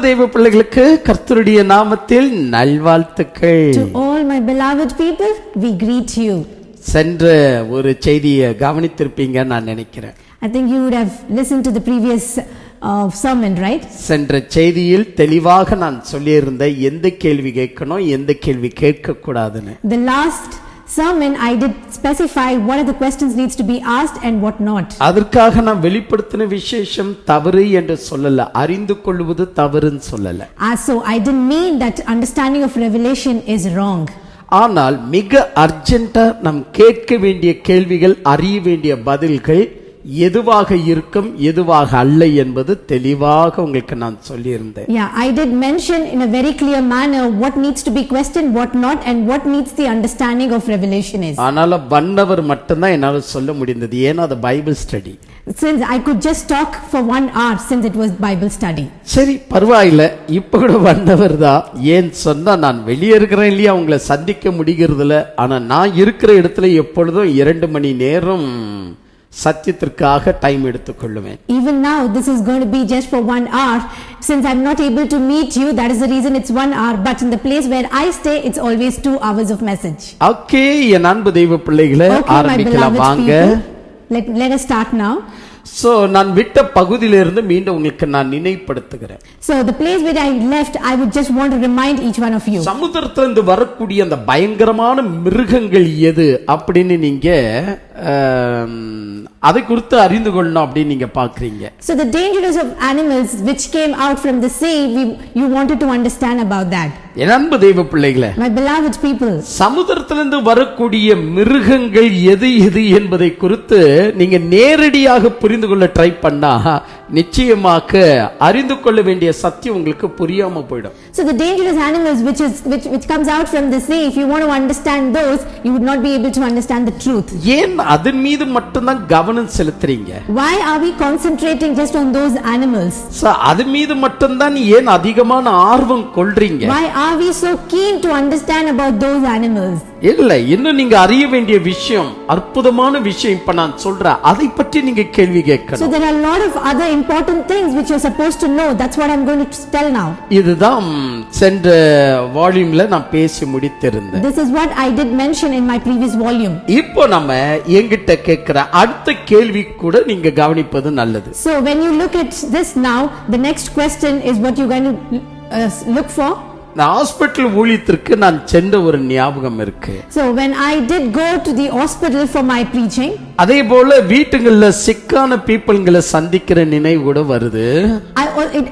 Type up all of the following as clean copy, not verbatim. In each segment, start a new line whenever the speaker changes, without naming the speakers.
தேவ பிள்ளைகளுக்கு கர்த்தருடைய நாமத்தில் நல்வாழ்த்துக்கள்.
To all my beloved people, we greet you.
சென்ற ஒரு செய்தியை கவனித்திருப்பீங்க நான் நினைக்கிறேன்.
I think you would have listened to the previous sermon, right?
சென்ற செய்தியில் தெளிவாக நான் சொல்லியிருந்த எந்த கேள்வி கேட்கணும் எந்த கேள்வி கேட்க கூடாதுன்னு.
The last sermon I did specify what are the questions needs to be asked and what not.
அதற்காக நான் வெளிப்படுத்தின விசேஷம் தவறு என்று சொல்லல, அறிந்து கொள்வது தவறுன்னு சொல்லல.
So I didn't mean that understanding of revelation is wrong.
ஆனால் மிக அர்ஜென்ட்டா நாம் கேட்க வேண்டிய கேள்விகள், அறிய வேண்டிய பதில்கள் எதுவாக இருக்கும் எதுவாக அல்ல என்பது தெளிவாக உங்களுக்கு நான் சொல்லியிருந்தேன்.
Yeah, I did mention in a very clear manner what needs to be questioned, what not, and what needs the understanding of revelation is.
ஆனால வண்ணவர் மட்டும்தான் என்னால சொல்ல முடிந்தது, ஏன்னா அது Bible study.
Since I could just talk for 1 hour since it was Bible study.
சரி பரவாயில்ல, இப்ப கூட வந்தவர் தான். ஏன் சொன்னா நான் வெளியே இருக்கிறேன் இல்லையா, உங்களை சந்திக்க முடிகிறதுல. ஆனா நான் இருக்கிற இடத்துல எப்பொழுதும் 2 மணி நேரம் சத்தியத்திற்காக time எடுத்துக்கொள்ளுவேன்.
Even now this is going to be just for 1 hour. Since I'm not able to meet you, that is the reason it's 1 hour, but in the place where I stay it's always 2 hours of message.
Okay என் அன்பு தெய்வ பிள்ளைகளே, ஆரம்பிக்கலாம் வாங்க.
Let us start now.
So நான் விட்ட பகுதியிலிருந்து மீண்டும் உங்களுக்கு நான் நினைப்படுத்துகிறேன்.
So the place where I left, I would just want to remind each one of you.
சமுத்திரத்திலிருந்து வரக்கூடிய அந்த பயங்கரமான மிருகங்கள் எது அப்படின்னு நீங்க அதை குறித்து அறிந்து கொள்ளணும் அப்படின்னு நீங்க பாக்குறீங்க.
So the dangers of animals which came out from the sea, you wanted to understand about that.
என் அன்பு தெய்வ பிள்ளைகளே,
my beloved people,
சமுத்திரத்திலிருந்து வரக்கூடிய மிருகங்கள் எது எது என்பதை குறித்து நீங்க நேரடியாக புரிந்து கொள்ள ட்ரை பண்ணா நிச்சயமாக அறிந்து கொள்ள வேண்டிய சத்தியம் உங்களுக்கு புரியாம போய்டும்.
So the dangerous animals which comes out from the sea, if you want to understand those, you would not be able to understand the truth.
ஏன் அதன் மீது மட்டும் தான் கவனம் செலுத்துறீங்க?
Why are we concentrating just on those animals?
அது மீது மட்டும் தான் ஏன் அதிகமான ஆர்வம் கொள்றீங்க?
Why are we so keen to understand about those animals?
இல்ல, இன்னும் நீங்க அறிய வேண்டிய விஷயம், அற்புதமான விஷயம் இப்ப நான் சொல்றேன், அதை பற்றி நீங்க கேள்வி கேட்கணும்.
So there are a lot of other important things which you're supposed to know. That's what I'm going to tell now.
இதுதான் சென்ற வால்யூம்ல நான் பேசி முடித்திருந்தேன்.
This is what I did mention in my previous volume.
இப்போ நம்ம என்கிட்ட கேக்குற அடுத்த கேள்வி கூட நீங்க கவனிப்பது நல்லது.
So when you look at this now, the next question is what you're going to look for.
நான் ஹாஸ்பிடல் ஊழியத்திற்கு நான் சென்ற ஒரு ஞாபகம் இருக்கு.
So when I did go to the hospital for my preaching,
அதே போல வீட்டுங்கள்ல சிக்கான பீப்பிள்களை சந்திக்கிற நினைவு கூட வருது.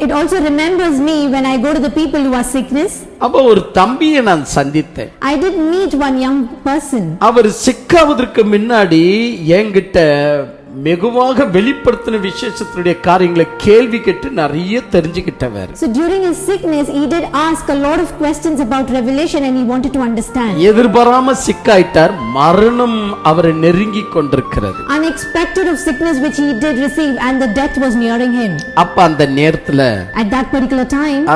It also remembers me when I go to the people who are sickness.
அப்ப ஒரு தம்பியை நான் சந்தித்தேன்.
I did meet one young person.
அவர் சிக்காவதற்கு முன்னாடி என்கிட்ட மெகுவாக வெளிப்படுத்தின விசேஷத்துடைய காரியங்களை கேள்வி கேட்டு நிறைய தெரிஞ்சுக்கிட்டவர்.
So during his sickness he did ask a lot of questions about revelation and he wanted to understand.
எதிர்பாராம சிக்காயிட்டார், மரணம் அவரை நெருங்கி கொண்டிருக்கிறது.
Unexpected of sickness which he did receive and the death was nearing him.
அப்ப அந்த நேரத்துல
at that particular time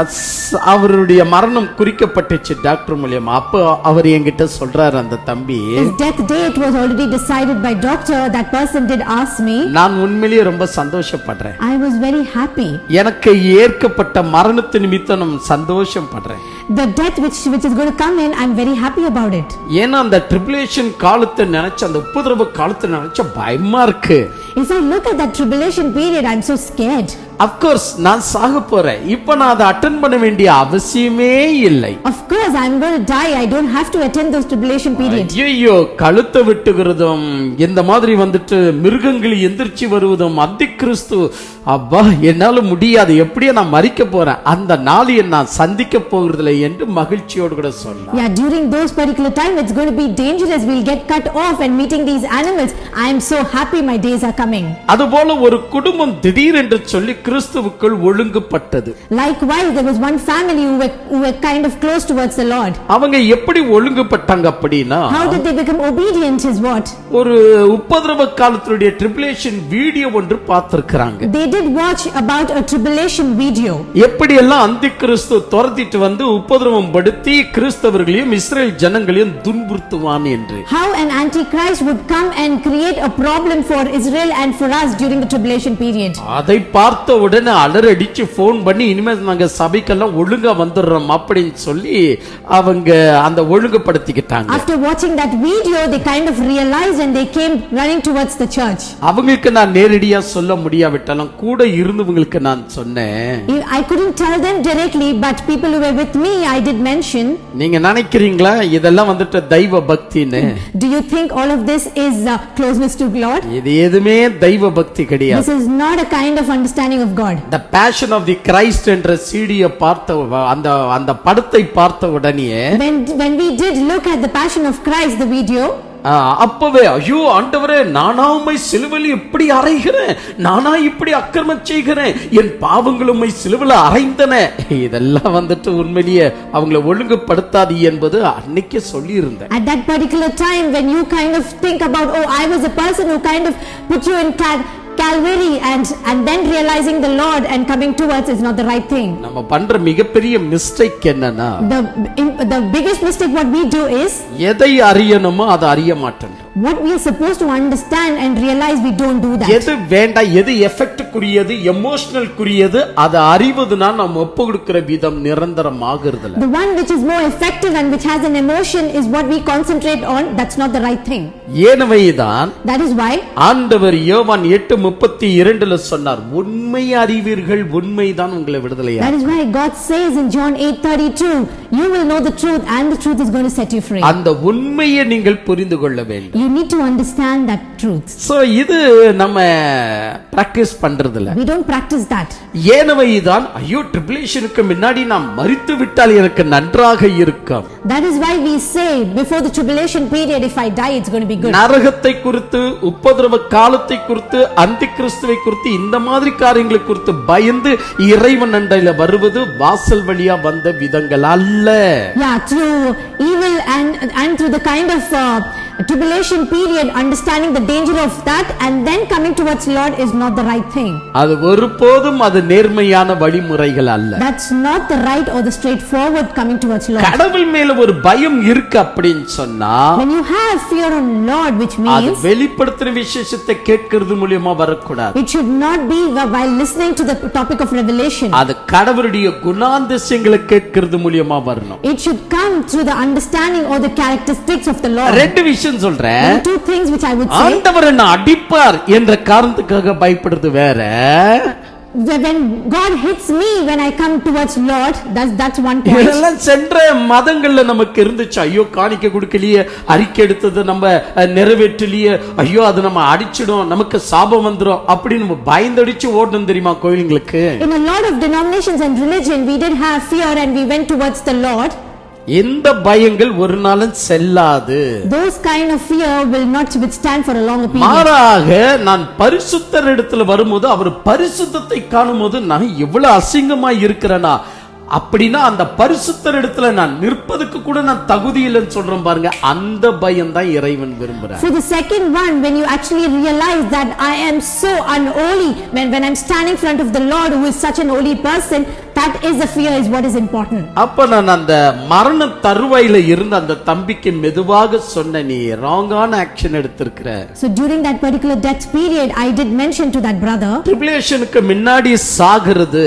அவருடைய மரணம் குறிக்கப்பட்டுச்சு டாக்டர் மூலமா. அப்ப அவர் என்கிட்ட சொல்றாரு, அந்த தம்பி,
his death date was already decided by doctor. That person did ask me.
நான் உண்மையிலேயே ரொம்ப சந்தோஷப்படுறேன்.
I was very happy.
எனக்கு ஏற்கப்பட்ட மரணத்தின் நிமித்தம் நான் சந்தோஷப்படுறேன்.
The death which is going to come in, I'm very happy about it.
ஏன்னா அந்த ட்ரிபுலேஷன் காலத்தை நினைச்ச, அந்த உபத்திரவ காலத்தை நினைச்ச பயமா இருக்கு.
If I look at that tribulation period, I'm so scared.
Of course நான் சாக போறேன், இப்ப நான் அதை அட்டெண்ட் பண்ண வேண்டிய அவசியமே இல்லை.
Of course I'm going to die. I don't have to attend those tribulation periods.
ஐயோ, கழுத்தை வெட்டுகிறதும் இந்த மாதிரி வந்துட்டு மிருகங்கள் எந்திரிச்சு வருவதும் அந்தி கிறிஸ்து, அப்பா என்னால முடியாது, எப்படியே நான் மரிக்க போறேன், அந்த நாளை நான் சந்திக்க போகிறதில்லை என்று மகிழ்ச்சியோடு கூட சொன்னார்.
Yeah, during those particular time it's going to be dangerous. We'll get cut off and meeting these animals. I am so happy my days are coming.
அதுபோல ஒரு குடும்பம் திடீரென்று சொல்லி கிறிஸ்துவுக்குள் ஒழுங்குபட்டது.
Likewise there was one family who were kind of close towards the Lord.
அவங்க எப்படி ஒழுங்குபட்டாங்க அப்படினா,
how did they become obedient is what?
ஒரு உபத்திரவ காலத்துடைய ட்ரிபுலேஷன் வீடியோ ஒன்று பார்த்திருக்காங்க.
They did watch about a tribulation video.
எப்படி எல்லாம் அந்தி கிறிஸ்து துரத்திட்டு வந்து உபத்திரவம் படுத்தி கிறிஸ்தவர்களையும் இஸ்ரேல் ஜனங்களையும் துன்புறுத்துவான் என்று.
How an antichrist would come and create a problem for Israel and for us during the tribulation period.
அதை பார்த்த பார்த்த உடனே அலறடிச்சு போன் பண்ணி இனிமே நாங்க சபைக்கெல்லாம் ஒழுங்கா வந்துடுறோம் அப்படின்னு சொல்லி அவங்க அந்த ஒழுங்குபடுத்திக்கிட்டாங்க.
After watching that video, they kind of realized and they came running towards the church.
அவங்களுக்கு நான் நேரடியா சொல்ல முடியாவிட்டாலும் கூட இருந்தவங்களுக்கு நான் சொன்னேன்.
I couldn't tell them directly, but people who were with me, I did mention.
நீங்க நினைக்கிறீங்களா இதெல்லாம் வந்துட்டு தெய்வ பக்தின்னு?
Do you think all of this is closeness to God?
இது எதுமே தெய்வ பக்தி கிடையாது.
This is not a kind of understanding of God.
The Passion of the Christ என்ற சீடியை பார்த்த அந்த படத்தை பார்த்த உடனே
When we did look at the Passion of Christ, the video,
அப்பவே ஐயோ ஆண்டவரே, நானா உம்மை சிலுவையில் இப்படி அறைகிறேன், நானா இப்படி அக்கிரமம் செய்கிறேன், என் பாவங்கள் உம்மை சிலுவையில் அறைந்தன. இதெல்லாம் வந்துட்டு உண்மையிலேயே அவங்களை ஒழுங்குபடுத்தாது என்பது அன்னைக்கே சொல்லி இருந்தேன்.
At that particular time when you kind of think about, oh, I was a person who kind of put you in Calvary and then realizing the Lord and coming towards is not the right thing.
நம்ம பண்ற மிகப்பெரிய mistake என்னன்னா,
the biggest mistake what we do is
எதை அறியணுமோ அதை அறிய மாட்டோம்.
What we are supposed to understand and realize, we don't do that.
எது வேண்டாம், எது எஃபெக்ட் குறியது, எமோஷனல் குறியது, அதை அறிவதுனா நம்ம ஒப்பு கொடுக்கிற விதம் நிரந்தரமாகிறது இல்ல.
The one which is more effective and which has an emotion is what we concentrate on. That's not the right thing.
ஏனவேதான்
That is why
ஆண்டவர் யோவான் 8:32 சொன்னார், உண்மை அறிவீர்கள், உண்மைதான் உங்களை விடுதலையாக்கும்.
That is why God says in John 8:32, you will know the truth and the truth is going to set you free.
அந்த உண்மையை நீங்கள் புரிந்து கொள்ள வேண்டும்.
You need to understand that truth.
So இது நம்ம பிராக்டீஸ் பண்றது இல்ல.
We don't practice that.
ஏனவேதான் ஐயோ ட்ரிபுலேஷனுக்கு முன்னாடி நான் மரித்து விட்டால் எனக்கு நன்றாக இருக்கும்.
That is why we say before the tribulation period, if I die it's going to be good.
நரகத்தை குறித்து, உபத்திரவ காலத்தை குறித்து, அந்தி கிறிஸ்துவை குறித்து, இந்த மாதிரி காரியங்களை குறித்து பயந்து இறைவன் அண்டையில வருவது வாசல் வழியா வந்த விதங்கள் அல்ல.
Yeah, through evil and through the kind of tribulation period, understanding the danger of that and then coming towards Lord is not the right thing.
அது ஒருபோதும் அது நேர்மையான வழிமுறைகள் அல்ல.
That's not the right or the straightforward coming towards Lord.
கடவுள் மேல ஒரு பயம் இருக்கு அப்படினு சொன்னா,
when you have fear on Lord, which
அது
means
வெளிப்படுத்துற விசேஷத்தை கேட்கிறது மூலமா வரக்கூடாது.
it should not be while listening to the topic of revelation.
அது கடவுளுடைய குணாதிசயங்களை கேட்கிறது மூலமா வரணும்.
It should come through the understanding or the characteristics of the Lord.
ரெண்டு விஷயம் சொல்றேன்.
Two things which I would say.
ஆண்டவர் என்ன அடிப்பார் என்ற காரணத்துக்காக பயப்படுறது வேற.
When God hits me when I come towards Lord, that's one point.
இதெல்லாம் சென்ற மதங்கள்ல நமக்கு இருந்துச்சு. ஐயோ காணிக்கை கொடுக்கலையே, அறிக்கை எடுத்தது நம்ம நிறைவேற்றலையே, ஐயோ அது நம்ம அடிச்சிடும், நமக்கு சாபம் வந்துரும் அப்படின்னு பயந்தடிச்சு ஓடணும் தெரியுமா கோயிலுங்களுக்கு.
In a lot of denominations and religion, we did have fear and we went towards the Lord.
இந்த பயங்கள் ஒரு நாளும் செல்லாது.
Those kind of fear will not withstand for a longer period.
மாறாக நான் பரிசுத்தர் இடத்துல வரும்போது, அவர் பரிசுத்தத்தை காணும்போது நான் எவ்வளவு அசிங்கமா இருக்கிறேனா, அப்படின்னா அந்த பரிசுத்தர் இடத்துல நான் நிற்பதுக்கு கூட நான் தகுதி இல்லைன்னு சொல்றேன் பாருங்க, அந்த பயம் தான் இறைவன் விரும்புறார்.
So the second one, when you actually realize that I am so unholy, when I'm standing in front of the Lord who is such an holy person, that is the fear is what is important.
அப்ப நான் அந்த மரண தருவாயில இருந்த அந்த தம்பிக்கு மெதுவாக சொன்ன, நீ ராங்கான ஆக்ஷன் எடுத்திருக்கிற.
So during that particular death period, I did mention to that brother,
ட்ரிபுலேஷனுக்கு முன்னாடி சாகிறது,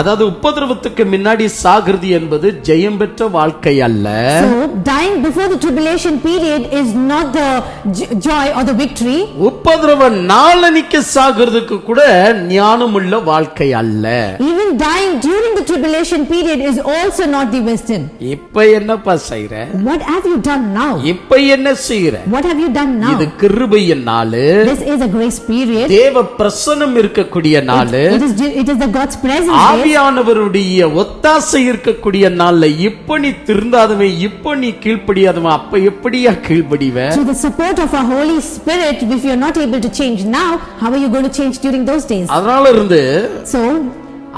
அதாவது உபத்திரவத்துக்கு முன்னாடி சாகிறது என்பது ஜெயம் பெற்ற வாழ்க்கை அல்ல.
So dying before the tribulation period is not the joy or the victory.
உபத்திரவ நாளனிக்கு சாகிறதுக்கு கூட ஞானமுள்ள வாழ்க்கை அல்ல.
Even dying during the tribulation period is also not the wisdom.
இப்ப என்னப்பா செய்ற?
What have you done now?
இப்ப என்ன செய்ற?
What have you done now?
இது கிருபையின் நாள்.
This is a grace period.
தேவ பிரசன்னம் இருக்கக்கூடிய நாள்.
It is the God's presence.
ஆவியானவருடைய ஒத்தாசை இருக்கக்கூடிய நாள்ல இப்ப நீ திருந்தாதவன், இப்ப நீ கீழ்ப்படியாதவன், அப்ப எப்படியா கீழ்ப்படிவ?
Through the support of our Holy Spirit, if you are not able to change now, how are you going to change during those days?
அதனால இருந்து
So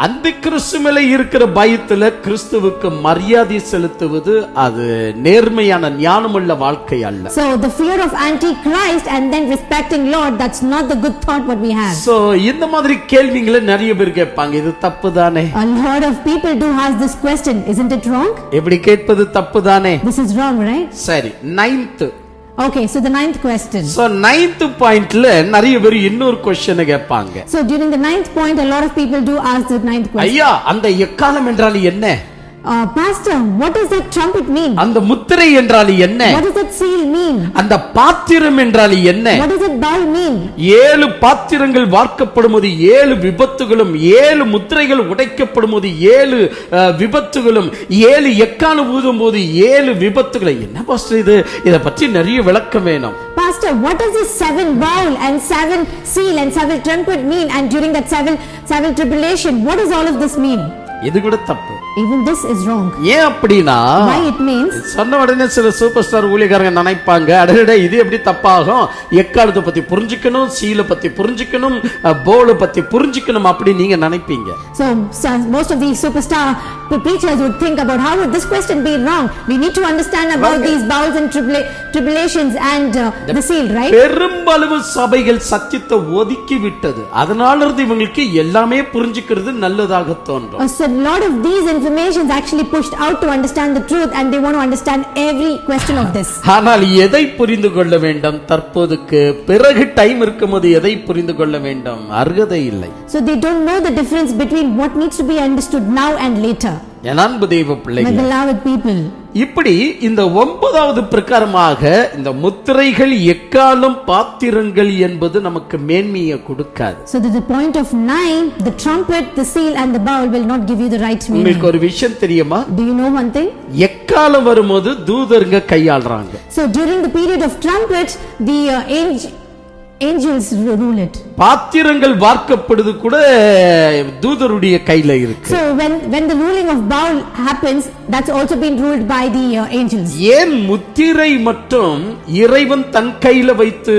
அந்த கிறிஸ்து மேல இருக்கிற பயத்துல கிறிஸ்துவுக்கு மரியாதை செலுத்துவது அது நேர்மையான ஞானமுள்ள வாழ்க்கை அல்ல.
So the fear of antichrist and then respecting Lord, that's not the good thought what we have.
So இந்த மாதிரி கேள்விகளை நிறைய பேர் கேட்பாங்க, இது தப்பு தானே?
A lot of people do ask this question, isn't it wrong?
எப்படி கேட்பது தப்பு தானே?
This is wrong, right?
சரி, 9th
Okay, so the ninth question.
So ninth pointல நிறைய பேர் இன்னொரு क्वेश्चन கேட்பாங்க.
So during the ninth point, a lot of people do ask the ninth question.
ஐயா, அந்த எக்காலம் என்றால் என்ன?
Pastor, what does that trumpet mean?
அந்த முத்திரை என்றால் என்ன?
What does that seal mean?
அந்த பாத்திரம் என்றால் என்ன?
What does that bowl mean?
7 பாத்திரங்கள் வார்க்கப்படும்போது 7 விபத்துகளும், 7 முத்திரைகள் உடைக்கப்படும்போது 7 விபத்துகளும், 7 எக்காலம் ஊதும்போது 7 விபத்துகள். என்ன பாஸ்டர் இது? இத பற்றி நிறைய விளக்கம் வேணும்.
Pastor, what does this 7 bowl and 7 seal and 7 trumpet mean? And during that 7 tribulation, what does all of this mean?
இது கூட தப்பு.
Even this is wrong.
ஏன் அப்படினா,
why it means,
சொன்ன உடனே சில சூப்பர் ஸ்டார் ஊழியக்காரங்க நினைப்பாங்க, அடடே இது எப்படி தப்பாகும்? எக்காலத்தை பத்தி புரிஞ்சிக்கணும், சீலை பத்தி புரிஞ்சிக்கணும், போல பத்தி புரிஞ்சிக்கணும் அப்படி நீங்க நினைப்பீங்க.
So most of these superstar preachers would think about how would this question be wrong? We need to understand about these bowls and tribulations and the seal, right?
பெரும்பளவு சபைகள் சத்தியத்தை ஒதுக்கி விட்டது. அதனால இருந்து இவங்களுக்கு எல்லாமே புரிஞ்சிக்கிறது நல்லதாக தோன்றும்.
So a lot of these informations actually pushed out to understand the truth, and they want to understand every question of this.
ஆனால் எதை புரிந்து கொள்ள வேண்டும்? தற்போதுக்கு பிறகு டைம் இருக்கும்போது எதை புரிந்து கொள்ள வேண்டும்? அருகதை இல்லை.
So they don't know the difference between what needs to be understood now and later.
என் அன்பு தெய்வ பிள்ளைகளே,
my beloved people,
இப்படி இந்த 9வது பிரகாரமாக இந்த முத்திரைகள், எக்காலம், பாத்திரங்கள் என்பது நமக்கு மேன்மையை கொடுக்காது.
So that the point of 9, the trumpet, the seal and the bowl will not give you the right meaning.
உங்களுக்கு ஒரு விஷயம் தெரியுமா?
Do you know one thing?
எக்காலம் வரும்போது தூதருங்க கையாளுறாங்க.
So during the period of trumpet, the angels rule it.
பாத்திரங்கள் வார்க்கப்படுது கூட தூதருடைய கையில இருக்கு.
So when the ruling of bowl happens, that's also been ruled by the angels.
ஏன் முத்திரை மட்டும் இறைவன் தன் கையில வைத்து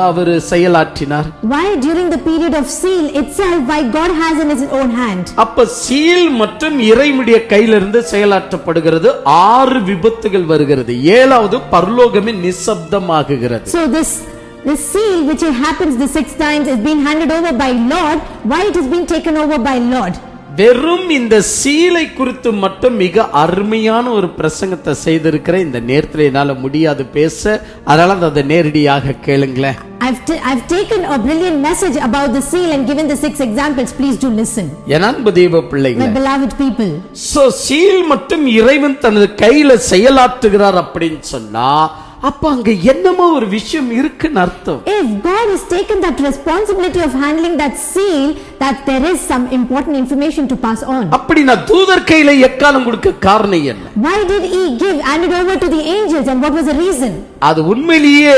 அவர் செயலாற்றினார்?
Why during the period of seal itself, why God has in his own hand?
அப்ப சீல் மற்றும் இறைவனுடைய கையில இருந்து செயலாற்றப்படுகிறது. 6 விபத்துகள் வருகிறது. 7வது பரலோகமே நிசப்தமாகுகிறது.
So this seal which happens the 6th times is being handed over by Lord. Why it is being taken over by Lord?
வெறும் இந்த சீலை குறித்து மட்டும் மிக அருமையான ஒரு பிரசங்கத்தை செய்திருக்கிற இந்த நேரத்துல என்னால முடியாது பேச, அதனால அதை நேரடியாக கேளுங்களேன்.
I've taken a brilliant message about the seal and given the 6 examples. Please do listen.
என் அன்பு தெய்வ பிள்ளைகளே,
my beloved people,
so seal மட்டும் இறைவன் தனது கையில செயலாற்றுகிறார் அப்படின்னு சொன்னா அப்ப அங்க என்னமோ ஒரு விஷயம் இருக்குன்னு அர்த்தம்.
If God has taken that responsibility of handling that seal, that there is some important information to pass on.
அப்படினா தூதர் கையில எக்காலம் கொடுக்க காரணம் என்ன?
Why did he hand it over to the angels, and what was the reason?
அது உண்மையிலேயே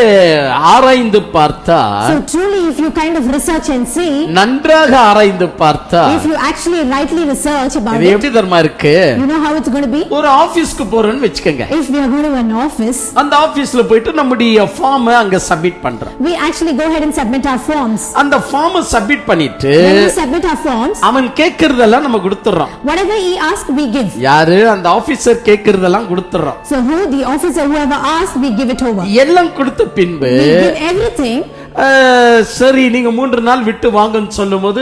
ஆராய்ந்து பார்த்தா,
so truly if you kind of research and see,
நன்றாக ஆராய்ந்து பார்த்தா,
if you actually rightly research about
இது எப்படி தர்மா இருக்கு?
you know how it's going to be?
ஒரு ஆபீஸ்க்கு போறேன்னு வெச்சுக்கங்க.
If we are going to an office,
அந்த ஆபீஸ்ல போயிட்டு நம்முடைய ஃபார்ம் அங்க சப்மிட் பண்றோம்.
we actually go ahead and submit our forms.
அந்த ஃபார்ம் சப்மிட் பண்ணிட்டு
when we submit our forms,
அவன் கேக்குறதெல்லாம் நம்ம கொடுத்துறோம்.
whatever he asks we give.
யாரு? அந்த ஆபீசர் கேக்குறதெல்லாம் கொடுத்துறோம்.
so who? The officer, whoever asks, we give it over.
எல்லாம் கொடுத்த பின்பு
we give everything.
சரி நீங்க 3 நாள் விட்டு வாங்கன்னு சொல்லும்போது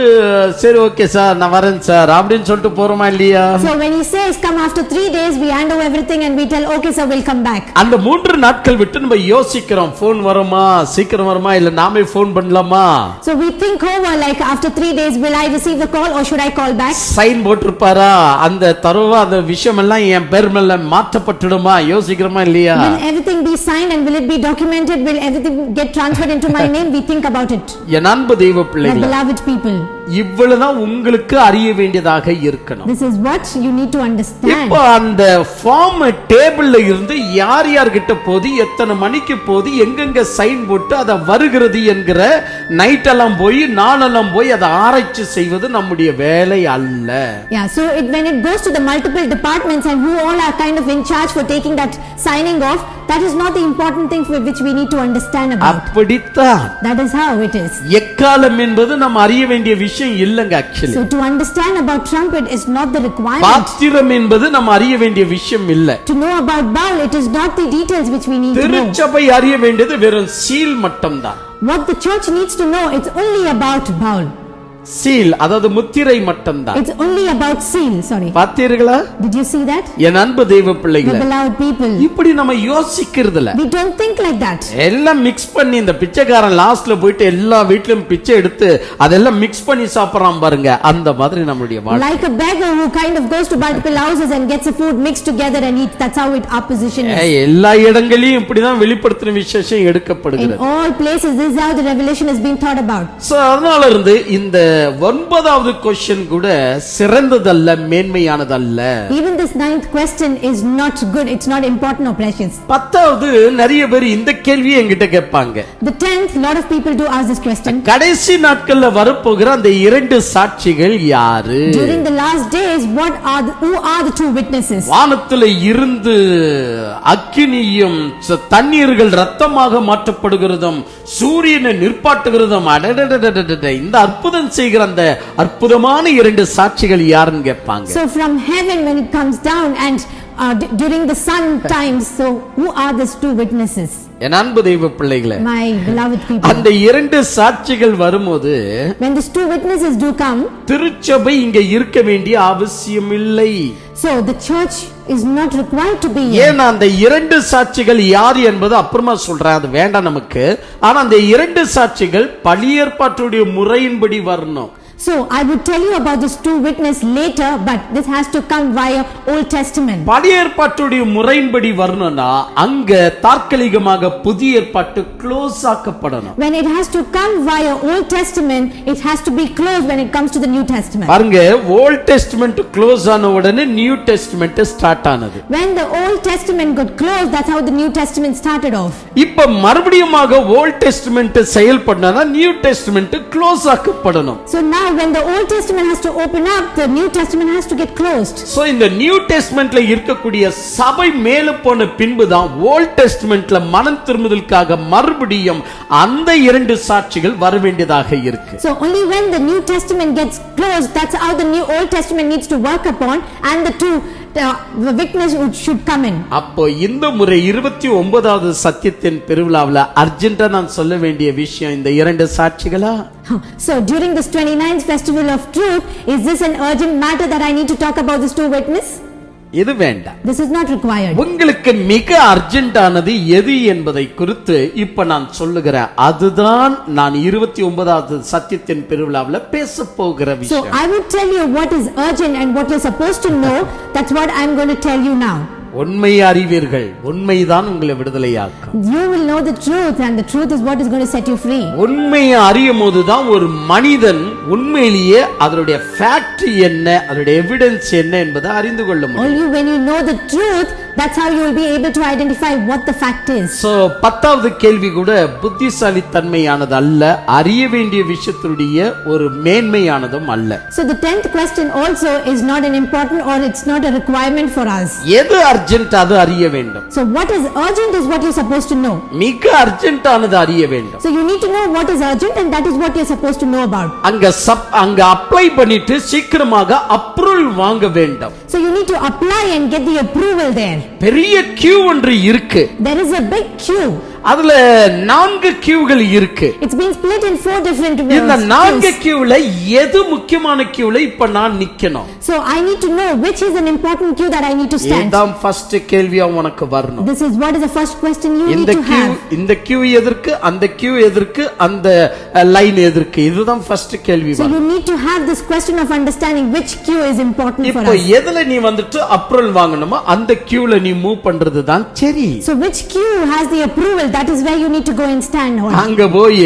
சரி ஓகே சார் நான் வரேன் சார் அப்படின்னு சொல்லிட்டு போறோமா இல்லையா?
so when he says come after 3 days, we hand over everything and we tell okay sir, we'll come back.
அந்த 3 நாட்கள் விட்டு நம்ம யோசிக்கிறோம், போன் வருமா, சீக்கிரம் வருமா, இல்ல நாமே போன் பண்ணலாமா?
so we think over, like after 3 days will I receive the call or should I call back?
Sign போட்டுருப்பாரா? அந்த தரவா அந்த விஷயம் எல்லாம் என் பேர் மேல மாற்றப்பட்டுடுமா? யோசிக்கிறோமா இல்லையா?
will everything be signed and will it be documented? Will everything get transferred into my name? We think about it.
என் அன்பு தெய்வ பிள்ளைகளே,
my beloved people,
இவ்வளவுதான் உங்களுக்கு அறிய வேண்டியதாக இருக்கணும்.
this is what you need to understand.
இப்போ அந்த ஃபார்ம் டேபிள்ல இருந்து யார் யார் கிட்ட போது, எத்தனை மணிக்கு போது, எங்கெங்க சைன் போட்டு அத வருகிறது என்கிற நைட் எல்லாம் போய் நாளெல்லாம் போய் அதை ஆராய்ச்சி செய்வது நம்முடைய வேலை அல்ல.
yeah, so when it goes to the multiple departments and who all are kind of in charge for taking that signing off, that is not the important thing for which we need to understand about.
அப்படித்தான்.
that is how it is.
எக்காலம் என்பது நம்ம அறிய வேண்டிய விஷயம் இல்லங்க actually.
so to understand about trumpet is not the requirement.
பாத்திரம் என்பது நம்ம அறிய வேண்டிய விஷயம் இல்ல.
to know about bowl, it is not the details which we need to know.
திருச்சபை அறிய வேண்டியது வெறும் சீல் மட்டும்தான்.
what the church needs to know, it's only about bowl.
Seal, அதாவது முத்திரை மட்டும்தான்.
It's only about seal. Sorry.
பாத்தீர்களா?
Did you see that?
என் அன்பு தெய்வ பிள்ளைகளே,
The beloved people.
இப்படி நம்ம யோசிக்கிறது இல்ல.
We don't think like that.
எல்லாம் மிக்ஸ் பண்ணி இந்த பிச்சைக்காரன் லாஸ்ட்ல போயிட்டு எல்லா வீட்லயும் பிச்சை எடுத்து அதெல்லாம் மிக்ஸ் பண்ணி சாப்பிடுறான் பாருங்க, அந்த மாதிரி நம்மளுடைய வாழ்க்கை. Like
a beggar who kind of goes to multiple houses and gets the food mixed together and eats. That's how our position is.
எல்லா இடங்களிலும் இப்படிதான் வெளிப்படுத்தின விசேஷம் எடுக்கப்படுகிறது.
In all places this is how the revelation has been thought about.
So அதனால இருந்து இந்த 9வது क्वेश्चन கூட சிறந்ததல்ல, மேன்மையானதல்ல.
Even this 9th question is not good. It's not important or precious.
10வது நிறைய பேர் இந்த கேள்வியை என்கிட்ட கேட்பாங்க.
The 10th, lot of people do ask this question.
கடைசி நாட்கள்ல வரப்போகிற அந்த இரண்டு சாட்சிகள் யாரு?
During the last days, who are the two witnesses?
வானத்திலே இருந்து அக்கினியும் தண்ணீர்கள் இரத்தமாக மாற்றப்படுகிறதும் சூரியனை நிற்பாட்டுகிறதும் இந்த அற்புதம் செய்கிற அந்த அற்புதமான இரண்டு சாட்சிகள் யாருன்னு கேட்பாங்க.
So from heaven when it comes down and during the sun times, so who are these two witnesses?
என் அன்பு தெய்வ பிள்ளைகளே,
my beloved people,
அந்த இரண்டு சாட்சிகள் வரும்போது
when these two witnesses do come,
திருச்சபை இங்க இருக்க வேண்டிய அவசியம் இல்லை.
So the church is not required to be here.
ஏன்னா அந்த இரண்டு சாட்சிகள் யார் என்பது அப்புறமா சொல்றேன், அது வேண்டாம் நமக்கு. ஆனா அந்த இரண்டு சாட்சிகள் பழைய ஏற்பாட்டுடைய முறையின்படி வரணும்.
So I would tell you about these two witnesses later, but this has to come via Old Testament.
பழைய ஏற்பாட்டுடைய முறையின்படி வரணும்னா அங்க தற்காலிகமாக புதிய ஏற்பாட்டு close ஆக்கப்படணும்.
When it has to come via Old Testament, it has to be closed when it comes to the New Testament.
பாருங்க, Old Testament close ஆன உடனே New Testament start ஆனது.
When the Old Testament got closed, that's how the New Testament started off.
இப்ப மறுபடியுமாக Old Testament செயல்படணும்னா New Testament close ஆக்கப்படணும்.
So now when the Old Testament has to open up, the New Testament has to get closed.
So இந்த New Testamentல இருக்கக்கூடிய சபை மேல போன பின்புதான் Old Testamentல மனம் திரும்புதலுக்காக மறுபடியும் அந்த இரண்டு சாட்சிகள் வர வேண்டியதாக இருக்கு.
So only when the New Testament gets closed, that's how the new Old Testament needs to work upon, and the two witness should come in.
அப்போ இந்த முறை 29வது சத்தியத்தின் பெருவிழாவுல அர்ஜென்ட்டா நான் சொல்ல வேண்டிய விஷயம் இந்த இரண்டு சாட்சிகளா?
So during this 29th festival of truth, is this an urgent matter that I need to talk about these two witnesses?
இது வேண்டாம்.
This is not required.
உங்களுக்கு மிக அர்ஜென்ட்டானது எது என்பதை குறித்து இப்ப நான் சொல்லுகிறேன். அதுதான் நான் 29வது சத்தியத்தின் பெருவிழாவுல பேச போகிற விஷயம்.
So I would tell you what is urgent and what you're supposed to know. That's what I'm going to tell you now.
உண்மையை அறிவீர்கள், உண்மைதான் உங்களை விடுதலையாக்கும்.
You will know the truth and the truth is what is going to set you free.
உண்மையை அறியும் போதுதான் ஒரு மனிதன் உண்மையிலேயே அதனுடைய ஃபேக்ட் என்ன, அதனுடைய எவிடன்ஸ் என்ன என்பதை அறிந்து கொள்ள முடியும்.
Only when you know the truth, that's how you will be able to identify what the fact is.
So 10வது கேள்வி கூட புத்திசாலித்தன்மையானது அல்ல, அறிய வேண்டிய விஷயத்துடைய ஒரு மேன்மையானதும் அல்ல.
So the 10th question also is not an important or it's not a requirement for us.
எது urgent அது அறிய வேண்டும்.
So what is urgent is what you're supposed to know.
மிக அர்ஜென்ட்டானது அறிய வேண்டும்.
So you need to know what is urgent and that is what you're supposed to know about.
அங்க apply பண்ணிட்டு சீக்கிரமாக அப்ரூவல் வாங்க வேண்டும்.
So you need to apply and get the approval there.
பெரிய Q ஒன்று இருக்கு.
There is a big queue.
அதுல 4 கியூகள் இருக்கு.
It's been split in 4 different ways.
இந்த 4 கியூல எது முக்கியமான கியூல இப்ப நான் நிக்கணும்.
So I need to know which is an important queue that I need to stand.
இதான் ஃபர்ஸ்ட் கேள்வியா உனக்கு வரணும்.
This is what is the first question you need to have.
இந்த கியூ எதற்கு, அந்த கியூ எதற்கு, அந்த லைன் எதற்கு, இதுதான் ஃபர்ஸ்ட் கேள்வி.
So you need to have this question of understanding which queue is important for us.
இப்போ எதுல நீ வந்துட்டு அப்ரூவல் வாங்கணுமோ அந்த கியூல நீ மூவ் பண்றது தான் சரி.
So which queue has the approval, that is where you need to go and stand on.
அங்க போய்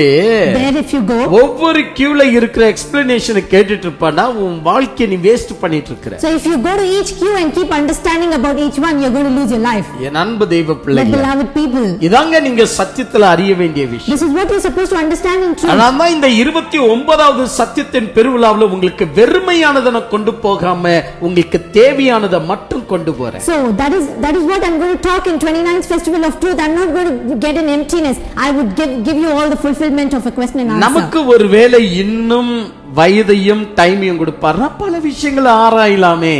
there if you go,
ஒவ்வொரு கியூல இருக்கிற எக்ஸ்பிளனேஷன் கேட்டிட்டு இருப்பானா உன் வாழ்க்கையை நீ வேஸ்ட் பண்ணிட்டு இருக்கற.
So if you go to each queue and keep understanding about each one, you're going to lose your life.
என் அன்பு தெய்வ பிள்ளைகளே,
beloved people,
இதாங்க நீங்க சத்தியத்துல அறிய வேண்டிய விஷயம்.
This is what you're supposed to understand in truth.
ஆனா இந்த 29வது சத்தியத்தின் பெருவிழாவுல உங்களுக்கு வெறுமையானதை கொண்டு போகாம உங்களுக்கு தேவையானதை மட்டும் கொண்டு போறேன்.
So that is what I'm going to talk in 29th festival of truth. I'm not going to get an emptiness. I would give you all the fulfillment of a question and answer.
நமக்கு ஒருவேளை இன்னும் வயதையும் டைமையும் கொடுப்பாருன்னா பல விஷயங்களை ஆராயலாமே.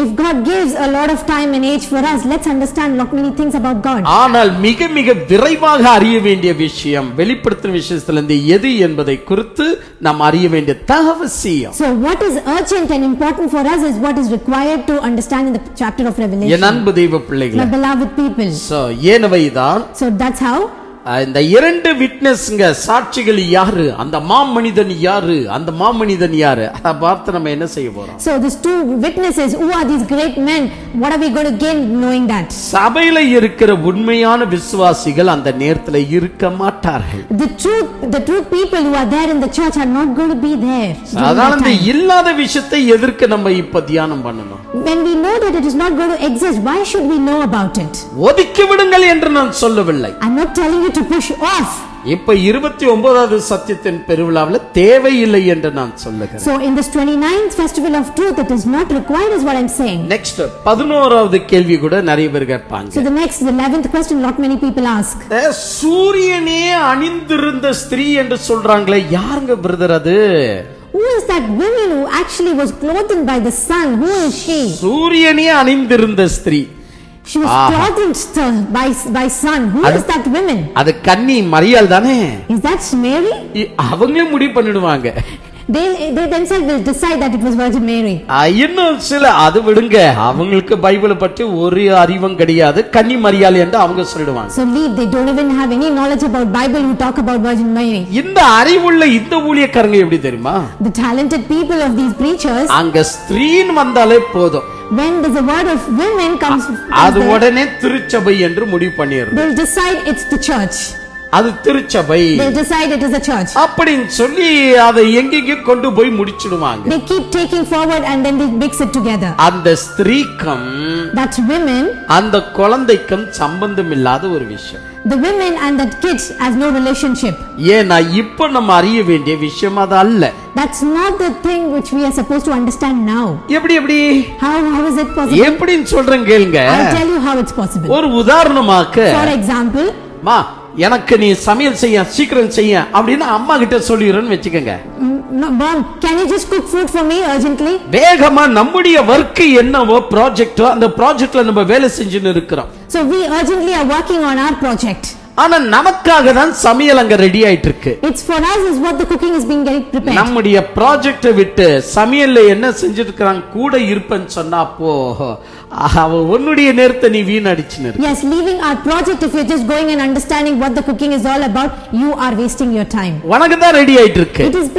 If God gives a lot of time and age for us, let's understand lot many things about God.
ஆனால் மிக மிக விரைவாக அறிய வேண்டிய விஷயம், வெளிப்படுத்தும் விஷயத்திலிருந்து எது என்பதை குறித்து நாம் அறிய வேண்டிய அவசியம்.
So what is urgent and important for us is what is required to understand in the chapter of Revelation.
என் அன்பு தெய்வ பிள்ளைகளே,
my beloved people.
So ஏனவைதான்,
so that's how
இந்த இரண்டு விட்னஸ்ங்க, சாட்சிகள் யாரு, அந்த மாமனிதன் யாரு, அந்த மாமனிதன் யாரு, அத பார்த்து நம்ம என்ன செய்ய போறோம்?
So these two witnesses, who are these great men, what are we going to gain knowing that?
சபையில இருக்கிற உண்மையான விசுவாசிகள் அந்த நேரத்துல இருக்க மாட்டார்கள்.
The true people who are there in the church are not going to be there.
அதனால இந்த இல்லாத விஷயத்தை எதற்கு நம்ம இப்ப தியானம் பண்ணணும்?
When we know that it is not going to exist, why should we know about it?
ஒதுக்கி விடுங்கள் என்று நான் சொல்லவில்லை.
I'm not telling you to push off.
இப்ப 29வது சத்தியத்தின் பெருவிழாவில் தேவையில்லை என்று நான் சொல்லுகிறேன்.
So in this 29th festival of truth, it is not required is what I'm saying.
Next 11வது கேள்வி கூட நிறைய பேர் கேட்பாங்க.
So the 11th question not many people ask.
சூரியனே அணிந்திருந்த ஸ்திரீ என்று சொல்றாங்களே, யாருங்க பிரதர் அது?
Who is that woman who actually was clothed by the sun? Who is she?
சூரியனே அணிந்திருந்த ஸ்திரீ.
She was clothed by sun. Who is that woman?
அது கன்னி மரியாள் தானே?
Is that Mary?
அவங்களே முடிவு பண்ணிடுவாங்க.
They themselves will decide that it was Virgin Mary.
இன்னும் சில அது விடுங்க, அவங்களுக்கு பைபிளை பற்றி ஒரு அறிவும் கிடையாது, கன்னி மரியாள் என்று அவங்க சொல்லிடுவாங்க.
So leave, they don't even have any knowledge about Bible who talk about Virgin Mary.
இந்த அறிவுள்ள இந்த ஊழியக்காரங்க எப்படி தெரியுமா?
The talented people of these preachers,
அங்க ஸ்திரீன் வந்தாலே போதும்,
when the word of women comes,
அது உடனே திருச்சபை என்று முடிவு பண்ணிடுறாங்க.
they'll decide it's the church.
அது திருச்சபை.
They'll decide it is a church.
அப்படின்னு சொல்லி அதை எங்கெங்க கொண்டு போய் முடிச்சிடுவாங்க.
They keep taking forward and then they mix it together.
அந்த ஸ்திரீக்கும்,
that women,
அந்த குழந்தைக்கும் சம்பந்தம் இல்லாத ஒரு விஷயம்.
The women and that kids has no relationship.
ஏன்னா இப்போ நம்ம அறிய வேண்டிய விஷயம் அது அல்ல.
That's not the thing which we are supposed to understand now.
எப்படி
how is it possible?
எப்படின்னு சொல்றேன் கேளுங்க.
I'll tell you how it's possible.
ஒரு உதாரணமாக,
for example,
மா எனக்கு நீ சமையல் செய்ய, சீக்கிரம் செய்ய அப்படின்னு அம்மா கிட்ட சொல்லிடுறேன்னு வெச்சுக்கங்க.
Mom, can you just cook food for me urgently?
வேகமா நம்முடைய வர்க் என்னவோ ப்ராஜெக்ட்டோ அந்த ப்ராஜெக்ட்ல நம்ம வேலை செஞ்சுன்னு இருக்கிறோம்.
So we urgently are working on our project.
ஆனா நமக்காக தான் சமையல் அங்க ரெடி ஆயிட்டு இருக்கு.
It's for us is what the cooking is being getting prepared.
நம்முடைய ப்ராஜெக்ட்டை விட்டு சமையல்ல என்ன செஞ்சிட்டு இருக்காங்க கூட இருப்பேன்னு சொன்னா அப்போ அவ உன்னுடைய நேரத்தை நீ வீணடிச்சுன்னு இருக்க.
Yes, leaving our project, if you're just going and understanding what the cooking is all about, you are wasting your time.
உனக்கு தான் ரெடி ஆயிட்டு இருக்கு.
It is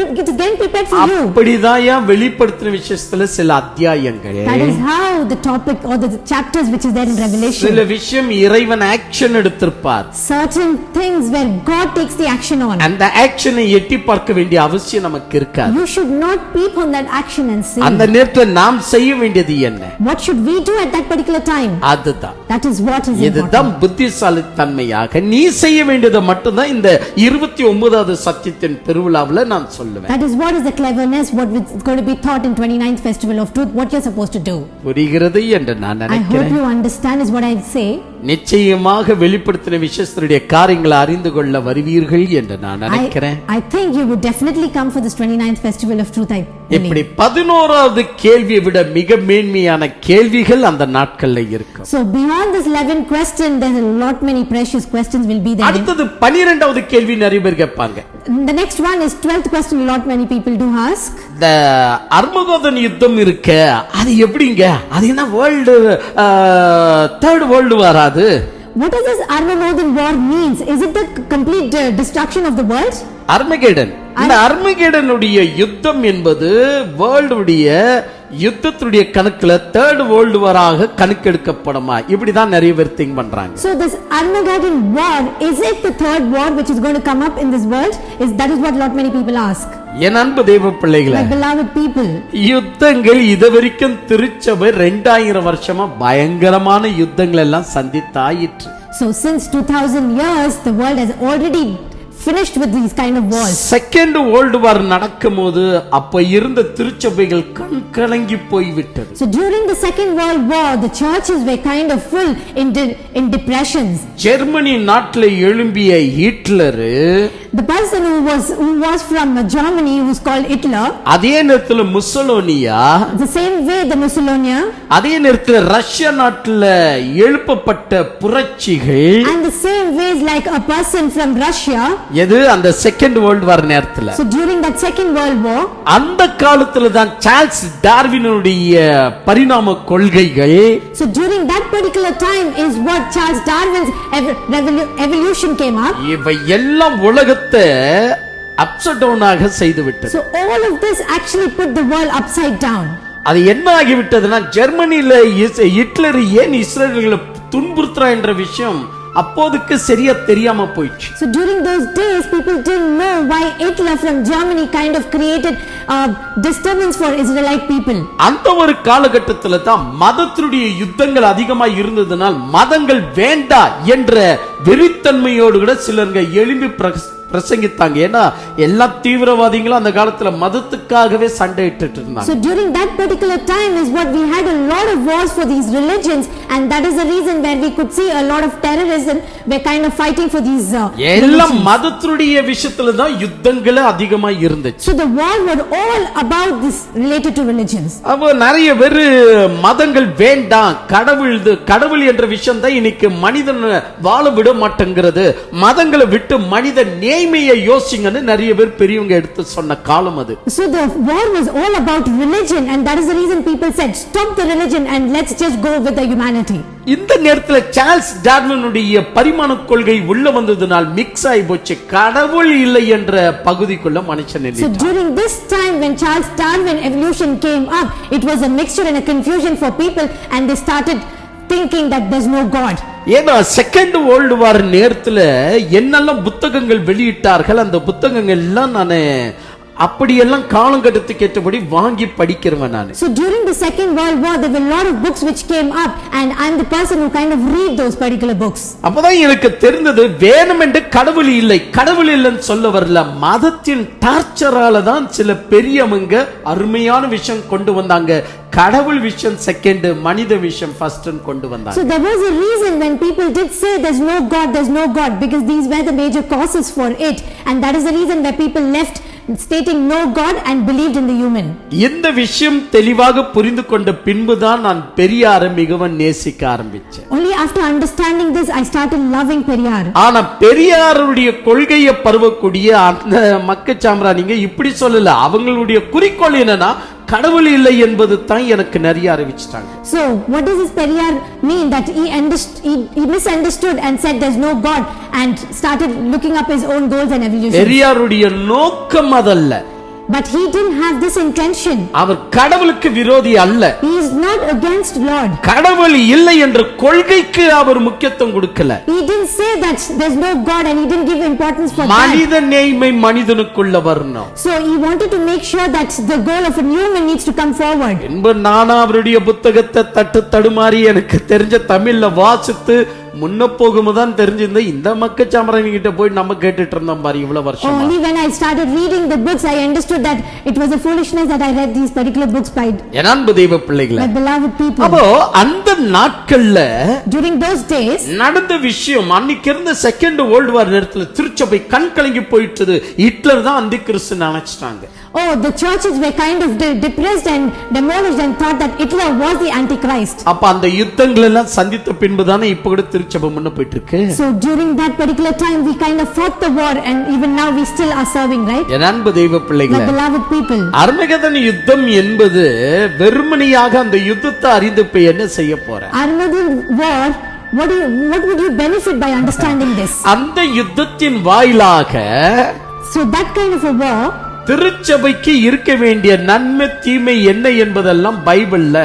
getting prepared for you.
அப்படிதான் ஏன் வெளிப்படுத்தின விஷயத்துல சில அத்தியாயங்கள்,
that is how the topic or the chapters which is there in Revelation,
சில விஷயம் இறைவன் action எடுத்திருப்பார்.
certain things where God takes the action on,
அந்த ஆக்ஷனை எட்டி பார்க்க வேண்டிய அவசியம் நமக்கு இருக்காது.
you should not peep on that action and see.
அந்த நேரத்துல நாம் செய்ய வேண்டியது என்ன?
what should we do at that particular time?
அதுதான்,
that is what is
இதுதான் புத்திசாலித்தன்மையாக நீ செய்ய வேண்டியது மட்டும்தான் இந்த 29வது சத்தியத்தின் பெருவிழாவில் நான் சொல்லுவேன்.
that is what is the cleverness, what is going to be taught in 29th festival of truth, what you're supposed to do.
புரிகிறது என்று நான் நினைக்கிறேன்.
I hope you understand is what I say.
நிச்சயமாக வெளிப்படுத்தின விஷயத்துடைய காரியங்களை அறிந்து கொள்ள வருவீர்கள் என்று நான் நினைக்கிறேன்.
I think you would definitely come for this 29th festival of truth.
இப்படி 11வது கேள்வியை விட மிக மேன்மையான கேள்விகள் அந்த நாட்கள்ல இருக்கும்.
So beyond this 11th question, there's a lot many precious questions will be there.
அடுத்தது 12வது கேள்வி நிறைய பேர் கேட்பாங்க.
The next one is 12th question, a lot many people do ask.
The அர்மகோதன் யுத்தம் இருக்கு, அது எப்படிங்க? அது என்ன வேர்ல்டு தேர்ட் வேர்ல்டு வார்? அது
what does this Armageddon war means? Is it the complete destruction of the world?
அர்மகெடன், இந்த அர்மகெடனுடைய யுத்தம் என்பது வேர்ல்டுடைய யுத்தத்துடைய கணக்குல தேர்ட் வேர்ல்டு வாராக கணக்கெடுக்கப்படுமா? இப்படிதான் நிறைய பேர் திங்க் பண்றாங்க.
So this Armageddon war, is it the third war which is going to come up in this world? That is what lot many people ask.
என் அன்பு தெய்வ பிள்ளைகளே,
my beloved people,
யுத்தங்கள் இதுவரைக்கும் திருச்சபை 2000 வருஷமா பயங்கரமான யுத்தங்கள் எல்லாம் சந்தித்தாயிற்று.
So since 2000 years the world has already finished with these kind of wars.
Second world war நடக்கும்போது அப்ப இருந்த திருச்சபைகள் கண் கலங்கி போய்விட்டது.
So during the second world war, the churches were kind of full in depressions.
Germany நாட்டில் எழும்பிய Hitler
The person who was from Germany, who was called Hitler.
அதே நேரத்துல முசோலினியா,
The same way the Mussolini.
அதே நேரத்துல Russia நாட்டுல எழுப்பப்பட்ட புரட்சிகள்.
And the same way like a person from Russia.
எது அந்த second world war நேரத்துல.
So during that second world war.
அந்த காலத்துல தான் சார்ல்ஸ் டார்வினுடைய பரிணாம கொள்கைகள்.
So during that particular time is what Charles Darwin's evolution came up.
இவை எல்லாம் உலகத்தை அப்செட் டவுன் ஆக செய்து விட்டது.
So all of this actually put the world upside down.
அது என்ன ஆகிவிட்டதுன்னா ஜெர்மனில ஹிட்லர் ஏன் இஸ்ரேல்களை துன்புறுத்துறா என்ற விஷயம் அப்போதுக்கு சரியா தெரியாம போயிடுச்சு.
So during those days people didn't know why Hitler from Germany kind of created disturbance for Israelite people.
அந்த ஒரு காலகட்டத்துல தான் மதத்தினுடைய யுத்தங்கள் அதிகமா இருந்ததனால் மதங்கள் வேண்டா என்ற வெறித்தன்மையோடு கூட சிலருங்க எழும்பி பிரசங்கித்தாங்க. ஏன்னா எல்லா தீவிரவாதிகளும் அந்த காலத்துல மதத்துக்காகவே சண்டையிட்டு இருந்தாங்க.
So during that particular time is what we had a lot of wars for these religions, and that is the reason where we could see a lot of terrorism. We're kind of fighting for these
எல்லாம் மதத்துடைய விஷயத்துல தான் யுத்தங்களே அதிகமா இருந்துச்சு.
So the war was all about this related to religions.
அப்ப நிறைய பேர் மதங்கள் வேண்டாம், கடவுள் என்ற விஷயம் தான் இன்னைக்கு மனிதன் வாழ விட மாட்டேங்கிறது, மதங்களை விட்டு மனிதன் நேர்மையை யோசிங்கன்னு நிறைய பேர் பெரியவங்க எடுத்து சொன்ன காலம் அது.
So the war was all about religion, and that is the reason people said stop the religion and let's just go with the humanity.
இந்த நேரத்துல சார்ல்ஸ் டார்வினுடைய பரிமாண கொள்கை உள்ள வந்ததனால் மிக்ஸ் ஆகி போச்சு, கடவுள் இல்லை என்ற பகுதிக்குள்ள மனுஷன் இல்லை.
So during this time when Charles Darwin evolution came up, it was a mixture and a confusion for people, and they started thinking that there's no God.
ஏன்னா செகண்ட் வேர்ல்ட் வார் நேரத்துல என்னெல்லாம் புத்தகங்கள் வெளியிட்டார்கள், அந்த புத்தகங்கள் எல்லாம் நான் அப்படியெல்லாம் காலகட்டத்துக்கு ஏற்றபடி வாங்கி படிக்கிறவன் நான்.
So during the second world war there were a lot of books which came up, and I'm the person who kind of read those particular books.
அப்பதான் எனக்கு தெரிந்தது வேணுமென்று கடவுள் இல்லை, கடவுள் இல்லைன்னு சொல்ல வரல, மதத்தின் டார்ச்சரால தான் சில பெரியவங்க அருமையான விஷயம் கொண்டு வந்தாங்க, கடவுள் விஷயம் செகண்ட், மனித விஷயம் ஃபர்ஸ்ட் கொண்டு வந்தாங்க.
So there was a reason when people did say there's no God, because these were the major causes for it, and that is the reason where people left stating no God and believed in the human.
இந்த விஷயம் தெளிவாக புரிந்து கொண்ட பின்புதான் நான் பெரியாரை மிகவும் நேசிக்க ஆரம்பிச்சேன்.
Only after understanding this I started loving Periyar.
ஆனா பெரியாருடைய கொள்கையை பரவக்கூடிய அந்த மக்கச்சாமரா நீங்க இப்படி சொல்லல, அவங்களுடைய குறிக்கோள் என்னன்னா கடவுள் இல்லை என்பது தான் எனக்கு நிறைய அறிவிச்சிட்டாங்க.
So what does this Periyar mean? That he misunderstood and said there's no God and started looking up his own goals and evolution.
பெரியாருடைய நோக்கம் அதல்ல.
But he didn't have this intention.
அவர் கடவுளுக்கு விரோதி அல்ல.
He is not against Lord.
கடவுள் இல்லை என்ற கொள்கைக்கு அவர் முக்கியத்துவம் கொடுக்கல.
He didn't say that there's no God and he didn't give importance for that.
மனித நேய்மை மனிதனுக்குள்ள வரணும்.
So he wanted to make sure that the goal of a human needs to come forward.
என்ப நானா அவருடைய புத்தகத்தை தடுமாறி எனக்கு தெரிஞ்ச தமிழ்ல வாசித்து முன்ன போகும்போதான் தெரிஞ்சிருந்த இந்த மக்கச்சாமரன் கிட்ட போய் நம்ம கேட்டுட்டு இருந்தோம் பாரு இவ்வளவு வருஷம்.
Only when I started reading the books I understood that it was a foolishness that I read these particular books by
அன்பு தெய்வ பிள்ளைகளே,
my beloved people.
அப்போ அந்த நாட்கள்ல
during those days
நடந்த விஷயம், அன்னைக்கு இருந்த செகண்ட் வேர்ல்ட் வார் நேரத்துல திருச்சபை கண் கலங்கி போயிட்டது, ஹிட்லர் தான் அந்தி கிறிஸ்து நினைச்சிட்டாங்க.
Oh, the churches were kind of depressed and demolished and thought that Hitler was the Antichrist.
அப்ப அந்த யுத்தங்கள் எல்லாம் சந்தித்த பின்புதானே இப்ப கூட திருச்சபை முன்ன போயிட்டு இருக்கு.
So during that particular time we kind of fought the war, and even now we still are serving, right?
என் அன்பு தெய்வ பிள்ளைகளே,
my beloved people,
அர்மகெதன் யுத்தம் என்பது வெறுமனையாக அந்த யுத்தத்தை அறிந்து போய் என்ன செய்ய போற?
Armageddon war, what would you benefit by understanding this?
அந்த யுத்தத்தின் வாயிலாக
So that kind of a war,
திருச்சபைக்கு இருக்க வேண்டிய நன்மை தீமை என்ன என்பதெல்லாம் பைபிள்ல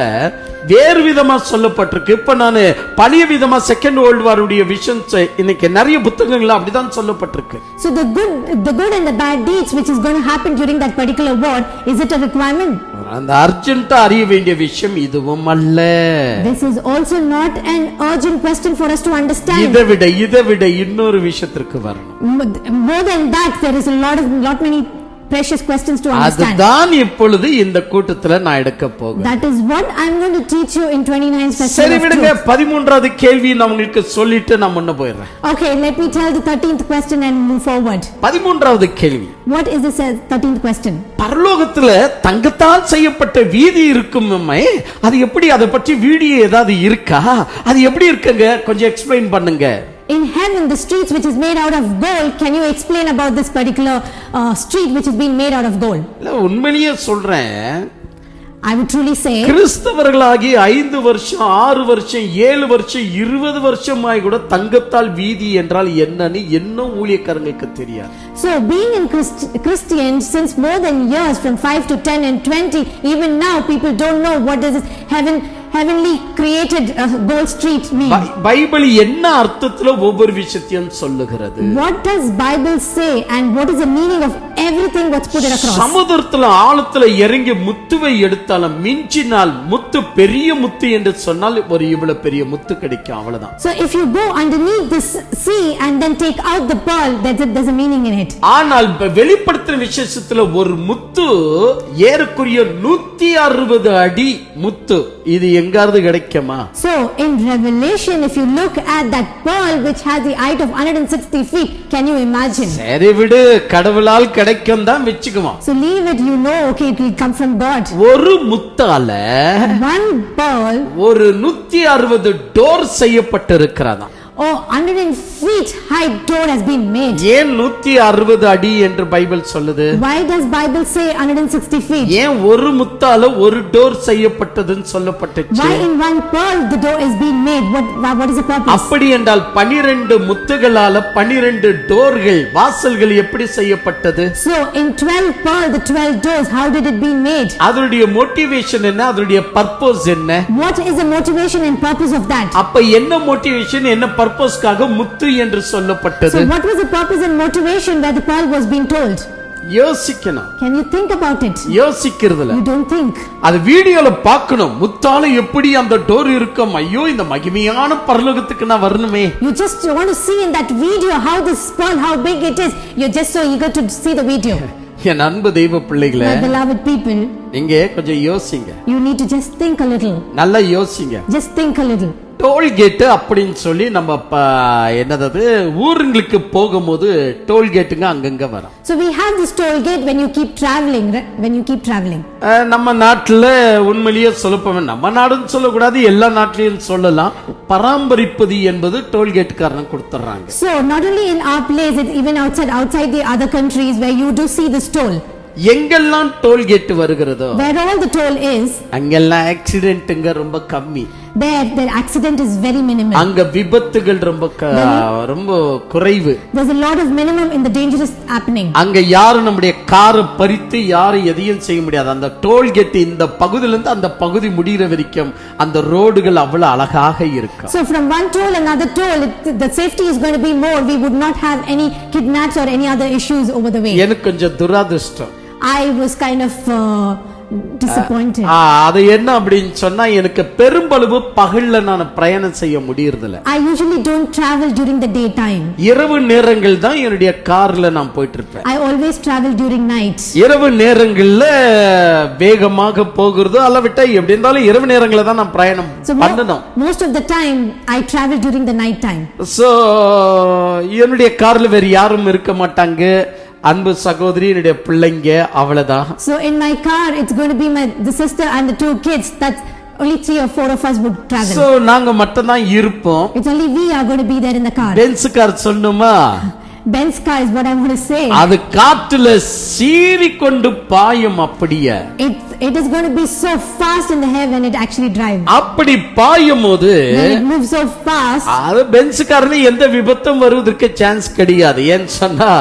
வேறு விதமா சொல்லப்பட்டிருக்கு. இப்ப நான் பழைய விதமா செகண்ட் வேர்ல்ட் வாருடைய விஷயம் இன்னைக்கு நிறைய புத்தகங்கள் அப்படிதான் சொல்லப்பட்டிருக்கு.
So the good and the bad deeds which is going to happen during that particular war, is it a requirement?
அந்த அர்ஜென்ட்டா அறிய வேண்டிய விஷயம் இதுவும் அல்ல.
This is also not an urgent question for us to understand.
இதை விட இன்னொரு விஷயத்திற்கு வரணும்.
More than that, there is lot many precious questions to understand.
அதுதான் இப்பொழுது இந்த கூட்டத்துல நான் எடுக்க போகிறேன்.
That is what I am going to teach you in 29 sessions.
சரி விடுங்க, 13வது கேள்வி நான் உங்களுக்கு சொல்லிட்டு நான் முன்ன போயிடுறேன்.
Okay, let me tell the 13th question and move forward.
13வது கேள்வி.
What is the 13th question?
பரலோகத்துல தங்கத்தால் செய்யப்பட்ட வீதி இருக்குமே, அது எப்படி, அதை பற்றி வீடியோ ஏதாவது இருக்கா? அது எப்படி இருக்குங்க, கொஞ்சம் எக்ஸ்பிளைன் பண்ணுங்க.
In heaven, the streets which is made out of gold, can you explain about this particular street which is being made out of gold?
இல்ல, உண்மையிலேயே சொல்றேன்.
I would truly say,
கிறிஸ்தவர்களாகி 5 வருஷம் 6 வருஷம் 7 வருஷம் 20 வருஷமாய் கூட தங்கத்தால் வீதி என்றால் என்னன்னு இன்னும் ஊழியக்காரங்களுக்கு தெரியாது.
So being in Christian since more than years, from 5 to 10 and 20, even now people don't know what does this heavenly created gold street mean.
Bible என்ன அர்த்தத்துல ஒவ்வொரு விஷயத்தையும் சொல்லுகிறது?
What does Bible say and what is the meaning of everything what's put it across?
சமுத்திரத்துல ஆழத்துல இறங்கி முத்துவை எடுத்தாலும் மிஞ்சினால் முத்து பெரிய முத்து என்று சொன்னால் ஒரு இவ்வளவு பெரிய முத்து கிடைக்கும், அவ்வளவுதான்.
So if you go underneath this sea and then take out the pearl, there's a meaning in it.
ஆனால் வெளிப்படுத்தின விசேஷத்துல ஒரு முத்து ஏறக்குறைய 160 அடி முத்து, இது எங்காவது கிடைக்குமா?
So in Revelation, if you look at that pearl which has the height of 160 feet, can you imagine?
சரி விடு, கடவுளால் கிடைக்கும் தான் வெச்சுக்குவோம்.
So leave it, you know, okay, it will come from God.
ஒரு முத்தால
one pearl
ஒரு 160 door செய்யப்பட்டிருக்கிறதா?
Oh, 100 feet high door has been made.
ஏன் 160 அடி என்று பைபிள் சொல்லுது?
Why does Bible say 160 feet?
ஏன் ஒரு முத்தால ஒரு door செய்யப்பட்டதுன்னு சொல்லப்பட்டுச்சு?
Why in one pearl the door is being made? What is the purpose?
அப்படி என்றால் 12 முத்துகளால 12 டோர்கள், வாசல்கள் எப்படி செய்யப்பட்டது?
So in 12 pearl, the 12 doors, how did it be made?
அதனுடைய மோட்டிவேஷன் என்ன, அதனுடைய பர்பஸ் என்ன?
What is the motivation and purpose of that?
அப்ப என்ன மோட்டிவேஷன், என்ன பர்பஸ்க்காக முத்து என்று சொல்லப்பட்டது?
So what was the purpose and motivation where the pearl was being told?
யோசிக்கணும்.
Can you think about it?
யோசிக்கிறதுல
You don't think.
அது வீடியோல பார்க்கணும். முத்தால எப்படி அந்த டோர் இருக்கும், ஐயோ இந்த மகிமையான பரலோகத்துக்கு நான் வரணுமே.
You just want to see in that video how this pearl, how big it is. You're just so eager to see the video.
என் அன்பு தெய்வ பிள்ளைகளே,
My beloved people,
நீங்க கொஞ்சம் யோசிங்க.
you need to just think a little.
நல்லா யோசிங்க.
Just think a little.
Tollgate அப்படின்னு சொல்லி நம்ம என்னது ஊருங்களுக்கு போகும்போது டோல்கேட்டுங்க அங்கங்க வரும்.
So we have this toll gate when you keep traveling, when you keep traveling.
நம்ம நாட்டுல உண்மையிலேயே சொல்லப்போம், நம்ம நாடுன்னு சொல்லக்கூடாது, எல்லா நாட்டிலையும் சொல்லலாம், பராமரிப்பது என்பது டோல்கேட்டுக்காரன் கொடுத்துறாங்க.
So not only in our place, it's even outside the other countries where you do see this toll.
எங்கெல்லாம் டோல்கேட் வருகிறதோ,
where all the toll is,
அங்கெல்லாம் ஆக்சிடென்ட்ங்க ரொம்ப கம்மி.
There accident is very minimal.
அங்க விபத்துகள் ரொம்ப குறைவு.
There's a lot of minimum in the dangerous happening.
அங்க யாரும் நம்முடைய காரை பறித்து யாரும் எதையும் செய்ய முடியாது. அந்த டோல்கேட் இந்த பகுதியிலிருந்து அந்த பகுதி முடிகிற வரைக்கும் அந்த ரோடுகள் அவ்வளவு அழகாக இருக்கும்.
So from one toll another toll, the safety is going to be more. We would not have any kidnaps or any other issues over the way.
எனக்கு கொஞ்சம் துரதிர்ஷ்டம்.
I was kind of disappointed.
அது என்ன அப்படினு சொன்னா, எனக்கு பெரும்பளவு பகல்ல நான் பிரயாணம் செய்ய முடியறதில்ல.
I usually don't travel during the daytime.
இரவு நேரங்கள் தான் என்னுடைய கார்ல நான் போயிட்டு இருப்பேன்.
I always travel during night.
இரவு நேரங்கள்ல வேகமாக போகிறது அல்லவிட்டா எப்படி இருந்தாலும் இரவு நேரங்கள்ல தான் நான் பிரயாணம் பண்ணணும்.
Most of the time I travel during the night time.
So என்னுடைய கார்ல வேற யாரும் இருக்க மாட்டாங்க. அன்பு சகோதரி, என்னுடைய பிள்ளைங்க, அவ்வளவுதான்.
So in my car it's going to be the sister and the 2 kids. That's only 3 or 4 of us would travel.
So நாங்க மட்டும் தான் இருப்போம்.
It's only we are going to be there in the car.
Benz car சொன்னோமா,
Ben's car is what I want to say.
அது காற்றுல சீறிக்கொண்டு பாயும். அப்படியே
it is going to be so fast in the air when it actually drives.
அப்படி பாயும்போது
when it moves so fast,
அது Benz கார்ல எந்த விபத்தும் வருவதற்கு சான்ஸ் கிடையாது. ஏன்னு சொன்னா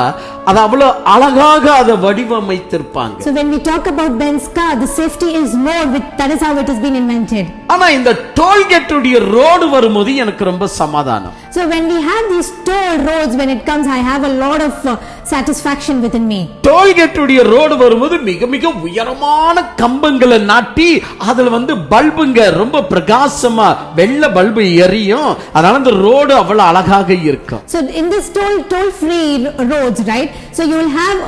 அது அவ்வளவு அழகாக அதை வடிவமைத்திருப்பாங்க.
So when we talk about Ben's car, the safety is more, that is how it has been invented.
ஆனா இந்த டோல்கேட் உடைய ரோடு வரும்போது எனக்கு ரொம்ப சமாதானம்.
So when we have these toll roads, when it comes, I have a lot of satisfaction within me.
Tollgate உடைய road வரும்போது மிக மிக உயரமான கம்பங்களை நாட்டி அதுல பல்புங்க ரொம்ப பிரகாசமா வெள்ளை பல்பு எரியும். அதனால இந்த ரோடு அவ்வளவு அழகாக இருக்கும்.
So in this toll free roads, right? So you will have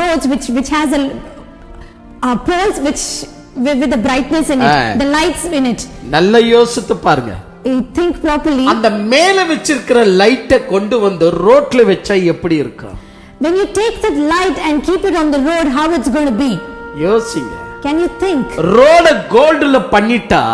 roads which has a poles with the brightness in it, the lights in it.
நல்ல யோசித்து பாருங்க.
Think properly.
அந்த மேல வச்சிருக்கிற லைட்டை கொண்டு வந்து ரோட்ல வெச்சா எப்படி இருக்கும்?
When you take that light and keep it on the road, how it's going to be?
யோசிங்க.
Can you think?
ரோட கோல்ட்ல பண்ணிட்டா,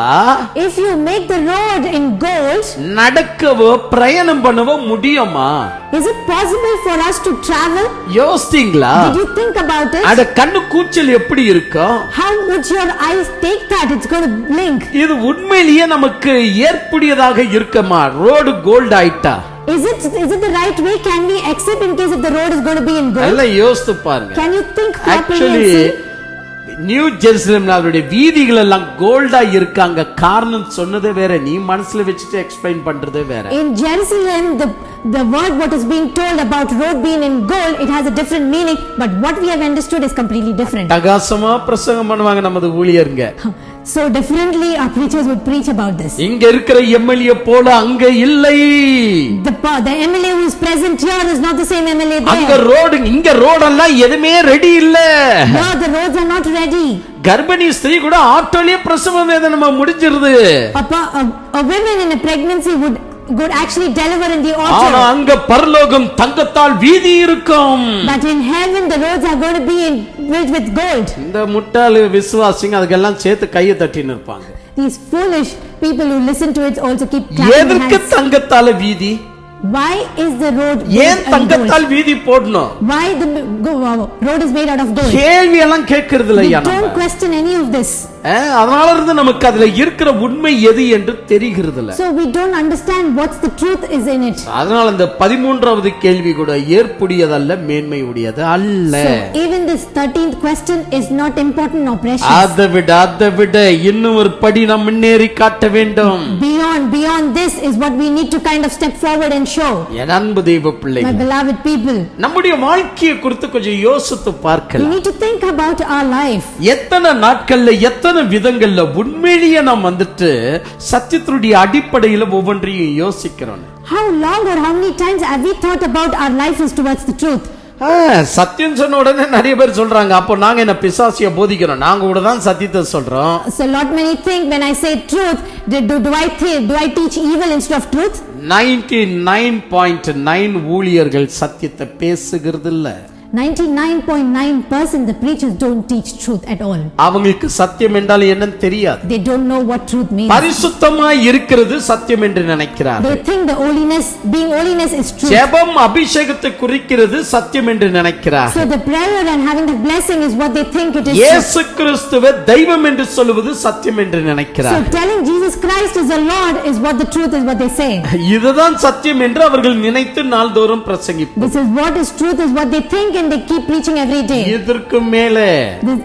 if you make the road in gold,
நடக்கவோ பிரயாணம் பண்ணவோ முடியுமா?
is it possible for us to travel?
யோசிங்களா?
Did you think about it?
அட கண்ணு கூச்சல் எப்படி இருக்கும்?
How would your eyes take that? It's going to blink.
இது உண்மையிலேயே நமக்கு ஏற்புடையதாக இருக்குமா? ரோடு கோல்ட் ஆயிட்டா,
is it the right way? Can we accept in case if the road is going to be in gold?
எல்லாம் யோசித்து பாருங்க.
Can you think properly?
Actually, new ஜெருசலேம்ல அவருடைய வீதிகள் எல்லாம் கோல்டா இருக்காங்க. காரணம் சொன்னதே வேற, நீ மனசுல வச்சிட்டு எக்ஸ்பிளைன் பண்றதே வேற.
In Jerusalem, the word what is being told about road being in gold, it has a different meaning, but what we have understood is completely different.
தகாசமா பிரசங்கம் பண்ணுவாங்க நமது ஊழியர்ங்க.
So differently our preachers would preach about this.
இங்க இருக்கிற MLA போல அங்க இல்லை.
The MLA who is present here is not the same MLA there.
அங்க road, இங்க ரோடெல்லாம் எதுமே ரெடி இல்ல.
No, the roads are not ready.
கர்ப்பிணி ஸ்திரீ கூட ஆட்டோலயே பிரசவ வேதனை முடிஞ்சிருது.
A woman in a pregnancy would actually deliver in the altar.
ஆனா அங்க பரலோகம் தங்கத்தால் வீதி இருக்கும்.
But in heaven the roads are going to be built with gold.
இந்த முட்டாளு விசுவாசிங்க அதுக்கெல்லாம் சேர்த்து கையை தட்டின்னு இருப்பாங்க.
These foolish people who listen to it also keep clapping hands.
எதற்கு தங்கத்தால வீதி?
Why is the road
ஏன் தங்கத்தால் வீதி போடணும்?
Why the road is made out of gold?
கேள்வி எல்லாம் கேக்குறது இல்லையா?
Don't question any of this.
அதனால இருந்து நமக்கு அதுல இருக்கிற உண்மை எது என்று தெரிகிறது இல்ல.
So we don't understand what's the truth is in it.
அதனால இந்த 13வது கேள்வி கூட ஏற்புடையதல்ல, மேன்மை உடையது அல்ல.
So even this 13th question is not important nor precious.
அதை விட இன்னும் ஒரு படி நாம் முன்னேறி காட்ட வேண்டும்.
Beyond this is what we need to kind of step forward and show.
என் அன்பு தெய்வ பிள்ளைகளே,
my beloved people,
நம்முடைய வாழ்க்கையை குறித்து கொஞ்சம் யோசித்து பார்க்கலாம்.
we need to think about our life.
எத்தனை நாட்கள்ல எத்தனை விதங்கள்ல உண்மையிலேயே நாம் வந்துட்டு சத்தியத்தினுடைய அடிப்படையில ஒவ்வொன்றையும் யோசிக்கிறோம்.
How long or how many times have we thought about our life is towards the truth?
சத்தியம் சொன்ன உடனே நிறைய பேர் சொல்றாங்க, அப்போ நாங்க என்ன பிசாசிய போதிக்கிறோம், நாங்க கூட தான் சத்தியத்தை சொல்றோம்.
So lot many think when I say truth, do I teach evil instead of truth?
99.9 ஊழியர்கள் சத்தியத்தை பேசுகிறது இல்ல.
99.9% the preachers don't teach truth at all.
அவங்களுக்கு சத்தியம் என்றால் என்னன்னு தெரியாது.
They don't know what truth means.
பரிசுத்தமாய் இருக்கிறது சத்தியம் என்று நினைக்கிறார்கள்.
They think being holiness is truth.
ஜெபம் அபிஷேகத்தை குறிக்கிறது சத்தியம் என்று நினைக்கிறார்கள்.
So the prayer and having the blessing is what they think it is.
இயேசு கிறிஸ்துவை தெய்வம் என்று சொல்வது சத்தியம் என்று நினைக்கிறார்கள்.
So telling Jesus Christ is the Lord is what the truth is, what they say.
இதுதான் சத்தியம் என்று அவர்கள் நினைத்து நாள்தோறும் பிரசங்கிப்பார்கள்.
This is what is truth is what they think and they keep preaching every day.
இதற்கு மேலே,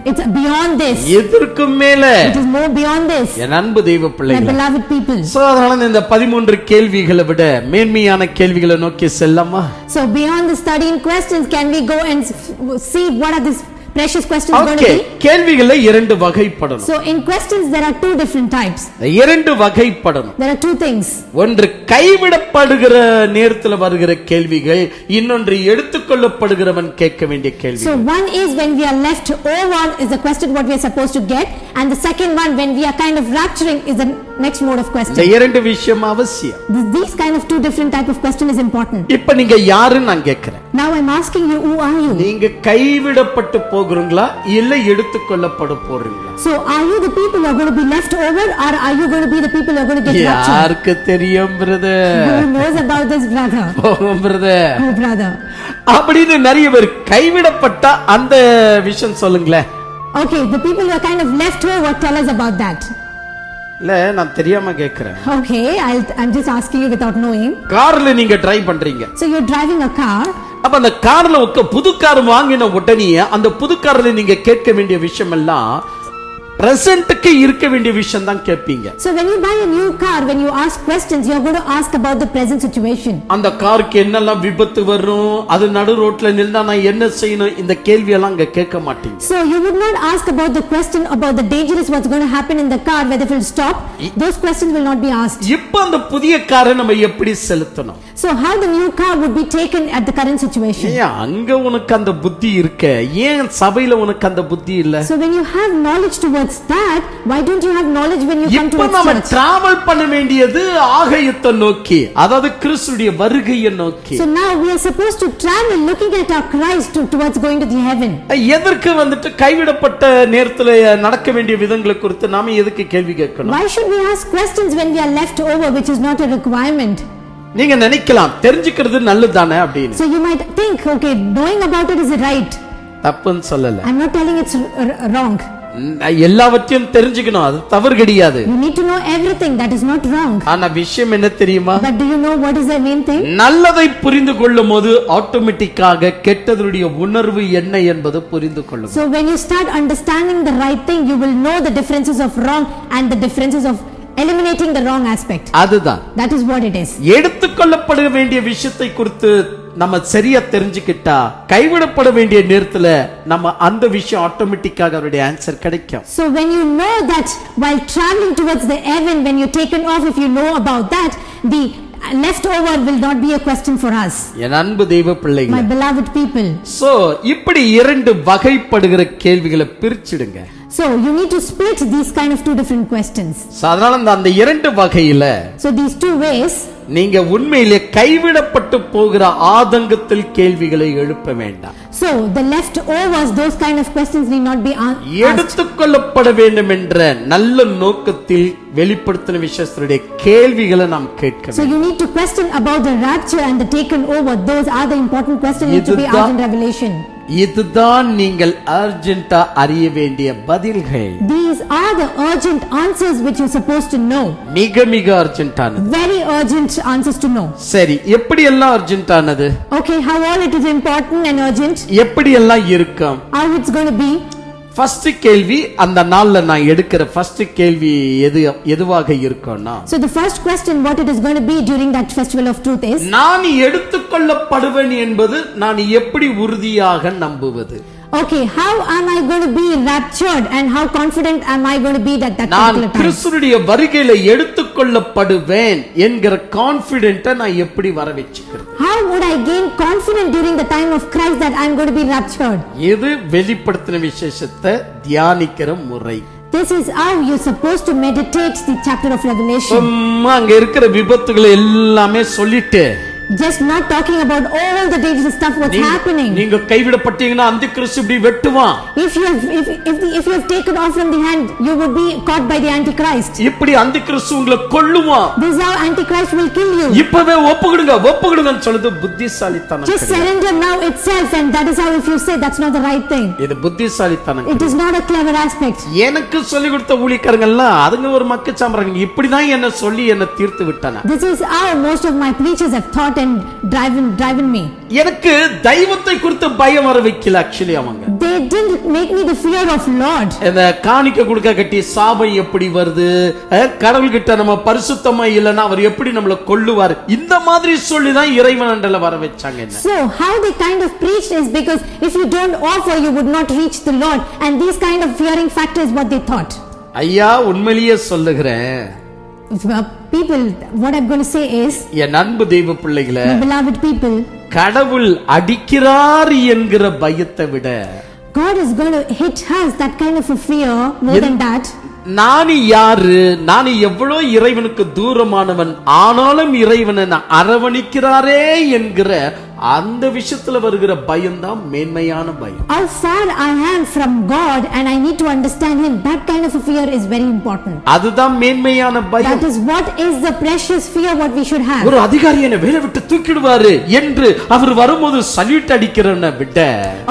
it's beyond this.
இதற்கு மேலே,
it is more beyond this.
என் அன்பு தெய்வ பிள்ளைகளே,
my beloved people,
சோ அதனால இந்த 13 கேள்விகளை விட மேன்மையான கேள்விகளை நோக்கி செல்லலாமா?
So beyond the studying questions, can we go and see what are these precious questions going to be?
கேள்விகளை இரண்டு வகைப்படணும்.
So in questions there are two different types.
இரண்டு வகைப்படணும்.
There are two things.
ஒன்று கைவிடப்படுகிற நேரத்துல வருகிற கேள்விகள், இன்னொன்று எடுத்துக்கொள்ளப்படுகிறவன் கேட்க வேண்டிய கேள்வி.
So one is when we are left over is the question what we are supposed to get, and the second one when we are kind of rapturing is the next mode of question.
இந்த இரண்டு விஷயம் அவசியம்.
These kind of two different type of question is important.
இப்போ நீங்க யாருன்னு நான் கேக்குறேன்.
Now I'm asking you, who are you?
நீங்க கைவிடப்பட்டு போகிறீங்களா இல்ல எடுத்துக்கொள்ளப்பட போறீங்களா?
So are you the people who are going to be left over, or are you going to be the people who are going to get raptured?
யாருக்கு தெரியும் brother?
Who knows about this, brother?
Oh brother.
Oh brother.
அப்படின்னு நிறைய பேர் கைவிடப்பட்ட அந்த விஷயம் சொல்லுங்களேன்.
Okay, the people who are kind of left over, tell us about that.
இல்ல நான் தெரியாம கேக்குறேன்.
Okay, I'm just asking you without knowing.
கார்ல நீங்க டிரைவ் பண்றீங்க.
So you're driving a car.
அப்ப அந்த கார்ல புது கார் வாங்கின உடனே அந்த புது கார்ல நீங்க கேட்க வேண்டிய விஷயம் எல்லாம், பிரசன்ட்க்கு இருக்க வேண்டிய விஷயம் தான் கேட்பீங்க.
So when you buy a new car, when you ask questions, you are going to ask about the present situation.
அந்த காருக்கு என்னெல்லாம் விபத்து வரும், அது நடு ரோட்ல நின்னா நான் என்ன செய்யணும், இந்த கேள்வி எல்லாம் அங்க கேட்க மாட்டீங்க.
So you would not ask about the question about the dangerous what's going to happen in the car, whether it will stop. Those questions will not be asked.
இப்போ அந்த புதிய காரை நம்ம எப்படி செலுத்தணும்?
So how the new car would be taken at the current situation?
ஏன் அங்க உனக்கு அந்த புத்தி இருக்க, ஏன் சபையில உனக்கு அந்த புத்தி இல்ல?
So when you have knowledge towards that, why don't you have knowledge when you come to
இப்போ நாம டிராவல் பண்ண வேண்டியது ஆகாயத்தை நோக்கி, அதாவது கிறிஸ்துவின் வருகையை நோக்கி.
So now we are supposed to travel looking at our Christ towards going to the heaven.
எதற்கு வந்துட்டு கைவிடப்பட்ட நேரத்துல நடக்க வேண்டிய விதங்களை குறித்து நாம எதுக்கு கேள்வி கேட்கணும்?
Why should we ask questions when we are left over, which is not a requirement?
நீங்க நினைக்கலாம் தெரிஞ்சுக்கிறது நல்லதுதானே அப்படின்னு.
So you might think, okay, knowing about it is right.
தப்புன்னு சொல்லல.
I'm not telling it's wrong.
எல்லாவற்றையும் தெரிஞ்சுக்கணும், அது தவறு கிடையாது.
You need to know everything, that is not wrong.
ஆனா விஷயம் என்ன தெரியுமா?
But do you know what is the main thing?
நல்லதை புரிந்து கொள்ளும்போது ஆட்டோமேட்டிக்காக கெட்டதுடைய உணர்வு என்ன என்பது புரிந்து கொள்ளும்.
So when you start understanding the right thing, you will know the differences of wrong and the differences of eliminating the wrong aspect.
அதுதான்.
That is what it is.
எடுத்துக்கொள்ளப்பட வேண்டிய விஷயத்தை குறித்து நம்ம சரியா தெரிஞ்சுக்கிட்டா கைவிடப்பட வேண்டிய நேரத்துல நம்ம அந்த விஷயம் ஆட்டோமேட்டிக்காக அவருடைய ஆன்சர் கிடைக்கும்.
So when you know that while traveling towards the heaven, when you taken off, if you know about that, the leftover will not be a question for us.
என் அன்பு தெய்வ பிள்ளைகளே,
my beloved people.
So இப்படி இரண்டு வகைப்படுகிற கேள்விகளை பிரிச்சிடுங்க.
So you need to split these kind of two different questions.
சாதாரண அந்த இரண்டு வகையில,
so these two ways,
நீங்க உண்மையிலே கைவிடப்பட்டு போகிற ஆதங்கத்தில் கேள்விகளை எழுப்ப வேண்டாம்.
So the leftovers, those kind of questions need not be asked.
எடுத்துக்கொள்ளப்பட வேண்டும் என்ற நல்ல நோக்கத்தில் வெளிப்படுத்தின விசேஷத்துடைய கேள்விகளை நாம் கேட்க வேண்டும்.
So you need to question about the rapture and the taken over. Those are the important questions need to be asked in Revelation.
இதுதான் நீங்கள் அர்ஜென்ட்டா அறிய வேண்டிய பதில்கள்.
These are the urgent answers which you are supposed to know.
மிக மிக அர்ஜென்ட்டானது.
Very urgent answers to know.
சரி, எப்படி எல்லாம் அர்ஜென்ட்டானது?
Okay, how all it is important and urgent?
எப்படி எல்லாம் இருக்கும்?
How it's going to be?
First கேள்வி, அந்த நாள்ல நான் எடுக்கிற ஃபர்ஸ்ட் கேள்வி எதுவாக இருக்கும்னா,
so the first question what it is going to be during that festival of truth is,
நான் எடுத்துக்கொள்ளப்படுவேன் என்பது நான் எப்படி உறுதியாக நம்புவது?
okay, how am I going to be raptured and how confident am I going to be that
நான் கிறிஸ்துவின் வருகையில எடுத்துக்கொள்ளப்படுவேன் என்கிற கான்ஃபிடென்ட்டை நான் எப்படி வர வெச்சுக்கிறது?
how would I gain confidence during the time of Christ that I am going to be raptured?
இது வெளிப்படுத்தின விசேஷத்தை தியானிக்கிற முறை.
This is how you supposed to meditate the chapter of Revelation.
அங்க இருக்கிற விபத்துகளை எல்லாமே சொல்லிட்டு,
just not talking about all the dangerous stuff what's happening.
நீங்க கைவிடப்பட்டீங்கன்னா அந்த கிறிஸ்து இப்படி வெட்டுவான்.
if you have taken off from the hand, you would be caught by the antichrist.
இப்படி அந்த கிறிஸ்து உங்களை கொல்லுவான்.
this is how antichrist will kill you.
இப்பவே ஒப்புக்கொடுங்கன்னு சொல்றது புத்திசாலித்தனம்.
just surrender now itself, and that is how if you say that's not the right thing.
இது புத்திசாலித்தனம்.
it is not a clever aspect.
எனக்கு சொல்லி கொடுத்த ஊழியக்காரங்க எல்லாம் அதுங்க ஒரு மக்க சாம்பறாங்க. இப்படி தான் என்ன சொல்லி என்ன தீர்த்து விட்டானா.
this is how most of my preachers have thought and driven me.
எனக்கு தெய்வத்தை குறித்து பயம் வர வைக்கல. actually அவங்க,
they didn't make me the fear of Lord.
இந்த காணிக்கை கொடுக்க கட்டி சாபம் எப்படி வருது, கடவுள் கிட்ட நம்ம பரிசுத்தமா இல்லனா அவர் எப்படி நம்மள கொல்லுவார், இந்த மாதிரி சொல்லி தான் இறைவனண்டல வர வெச்சாங்க. என்ன,
so how they kind of preached is because if you don't offer you would not reach the Lord, and these kind of fearing factors what they thought.
ஐயா உண்மையிலேயே சொல்லுகிறேன்,
people, what I'm going to say is,
என் அன்பு தெய்வ பிள்ளைகளே,
my beloved people,
கடவுள் அடிக்கிறார் என்கிற பயத்தை விட,
God is going to hit us, that kind of a fear more than that.
நான் யாரு, நான் எவ்வளவு இறைவனுக்கு தூரமானவன், ஆனாலும் இறைவனை அரவணிக்கிறாரே என்கிற அந்த விஷயத்துல வருகிற பயம் தான் மேன்மையான பயம்.
how far I am from God and I need to understand him, that kind of a fear is very important.
அதுதான் மேன்மையான பயம்.
that is what is the precious fear what we should have.
ஒரு அதிகாரி என்ன வேலை விட்டு தூக்கிடுவாரு என்று அவர் வரும்போது சல்யூட் அடிக்கிறவனை விட,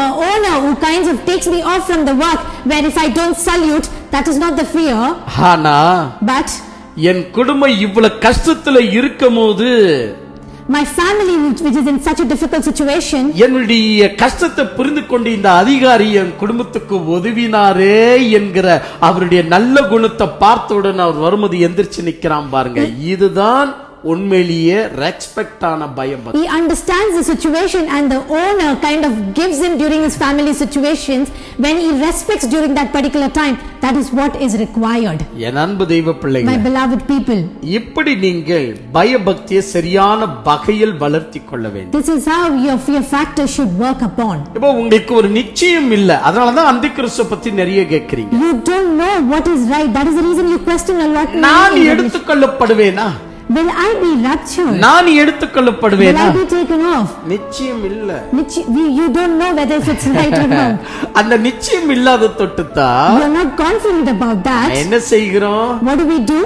a owner who kinds of takes me off from the work, where if I don't salute, that is not the fear.
ஆனா
but
என் குடும்பம் இவ்வளவு கஷ்டத்துல இருக்கும்போது
My family which is in such a difficult situation.
என்னுடைய கஷ்டத்தை புரிந்து கொண்டு இந்த அதிகாரி என் குடும்பத்துக்கு உதவினாரே என்கிற அவருடைய நல்ல குணத்தை பார்த்தவுடன் அவர் வரும்போது எந்திரிச்சு நிக்கிறான் பாருங்க. இதுதான் உண்மையிலேயே ரெஸ்பெக்ட் ஆன பயம்.
He understands the situation and the owner kind of gives him during his family situations when he respects during that particular time. That is what is required.
என் அன்பு தெய்வ பிள்ளைகளே,
my beloved people,
இப்படி நீங்கள் பயபக்தியை சரியான வகையில் வளர்த்திக் கொள்ள வேண்டும்.
This is how your fear factor should work upon.
இப்போ உங்களுக்கு ஒரு நிச்சயம் இல்ல, அதனால தான் அந்திகிறிஸ்துவை பத்தி நிறைய கேக்குறீங்க.
You don't know what is right. That is the reason you question a lot.
நான் எடுத்துக்கொள்ளப்படுவேனா?
Will I be raptured?
நான் எடுத்துக்கொள்ளப்படுவேனா?
Will I be taken off?
நிச்சயம் இல்ல.
You don't know whether it's right or wrong.
அந்த நிச்சயம் இல்லாத தொட்டுதா
you are not confident about that.
என்ன செய்கிறோம்?
What do we do?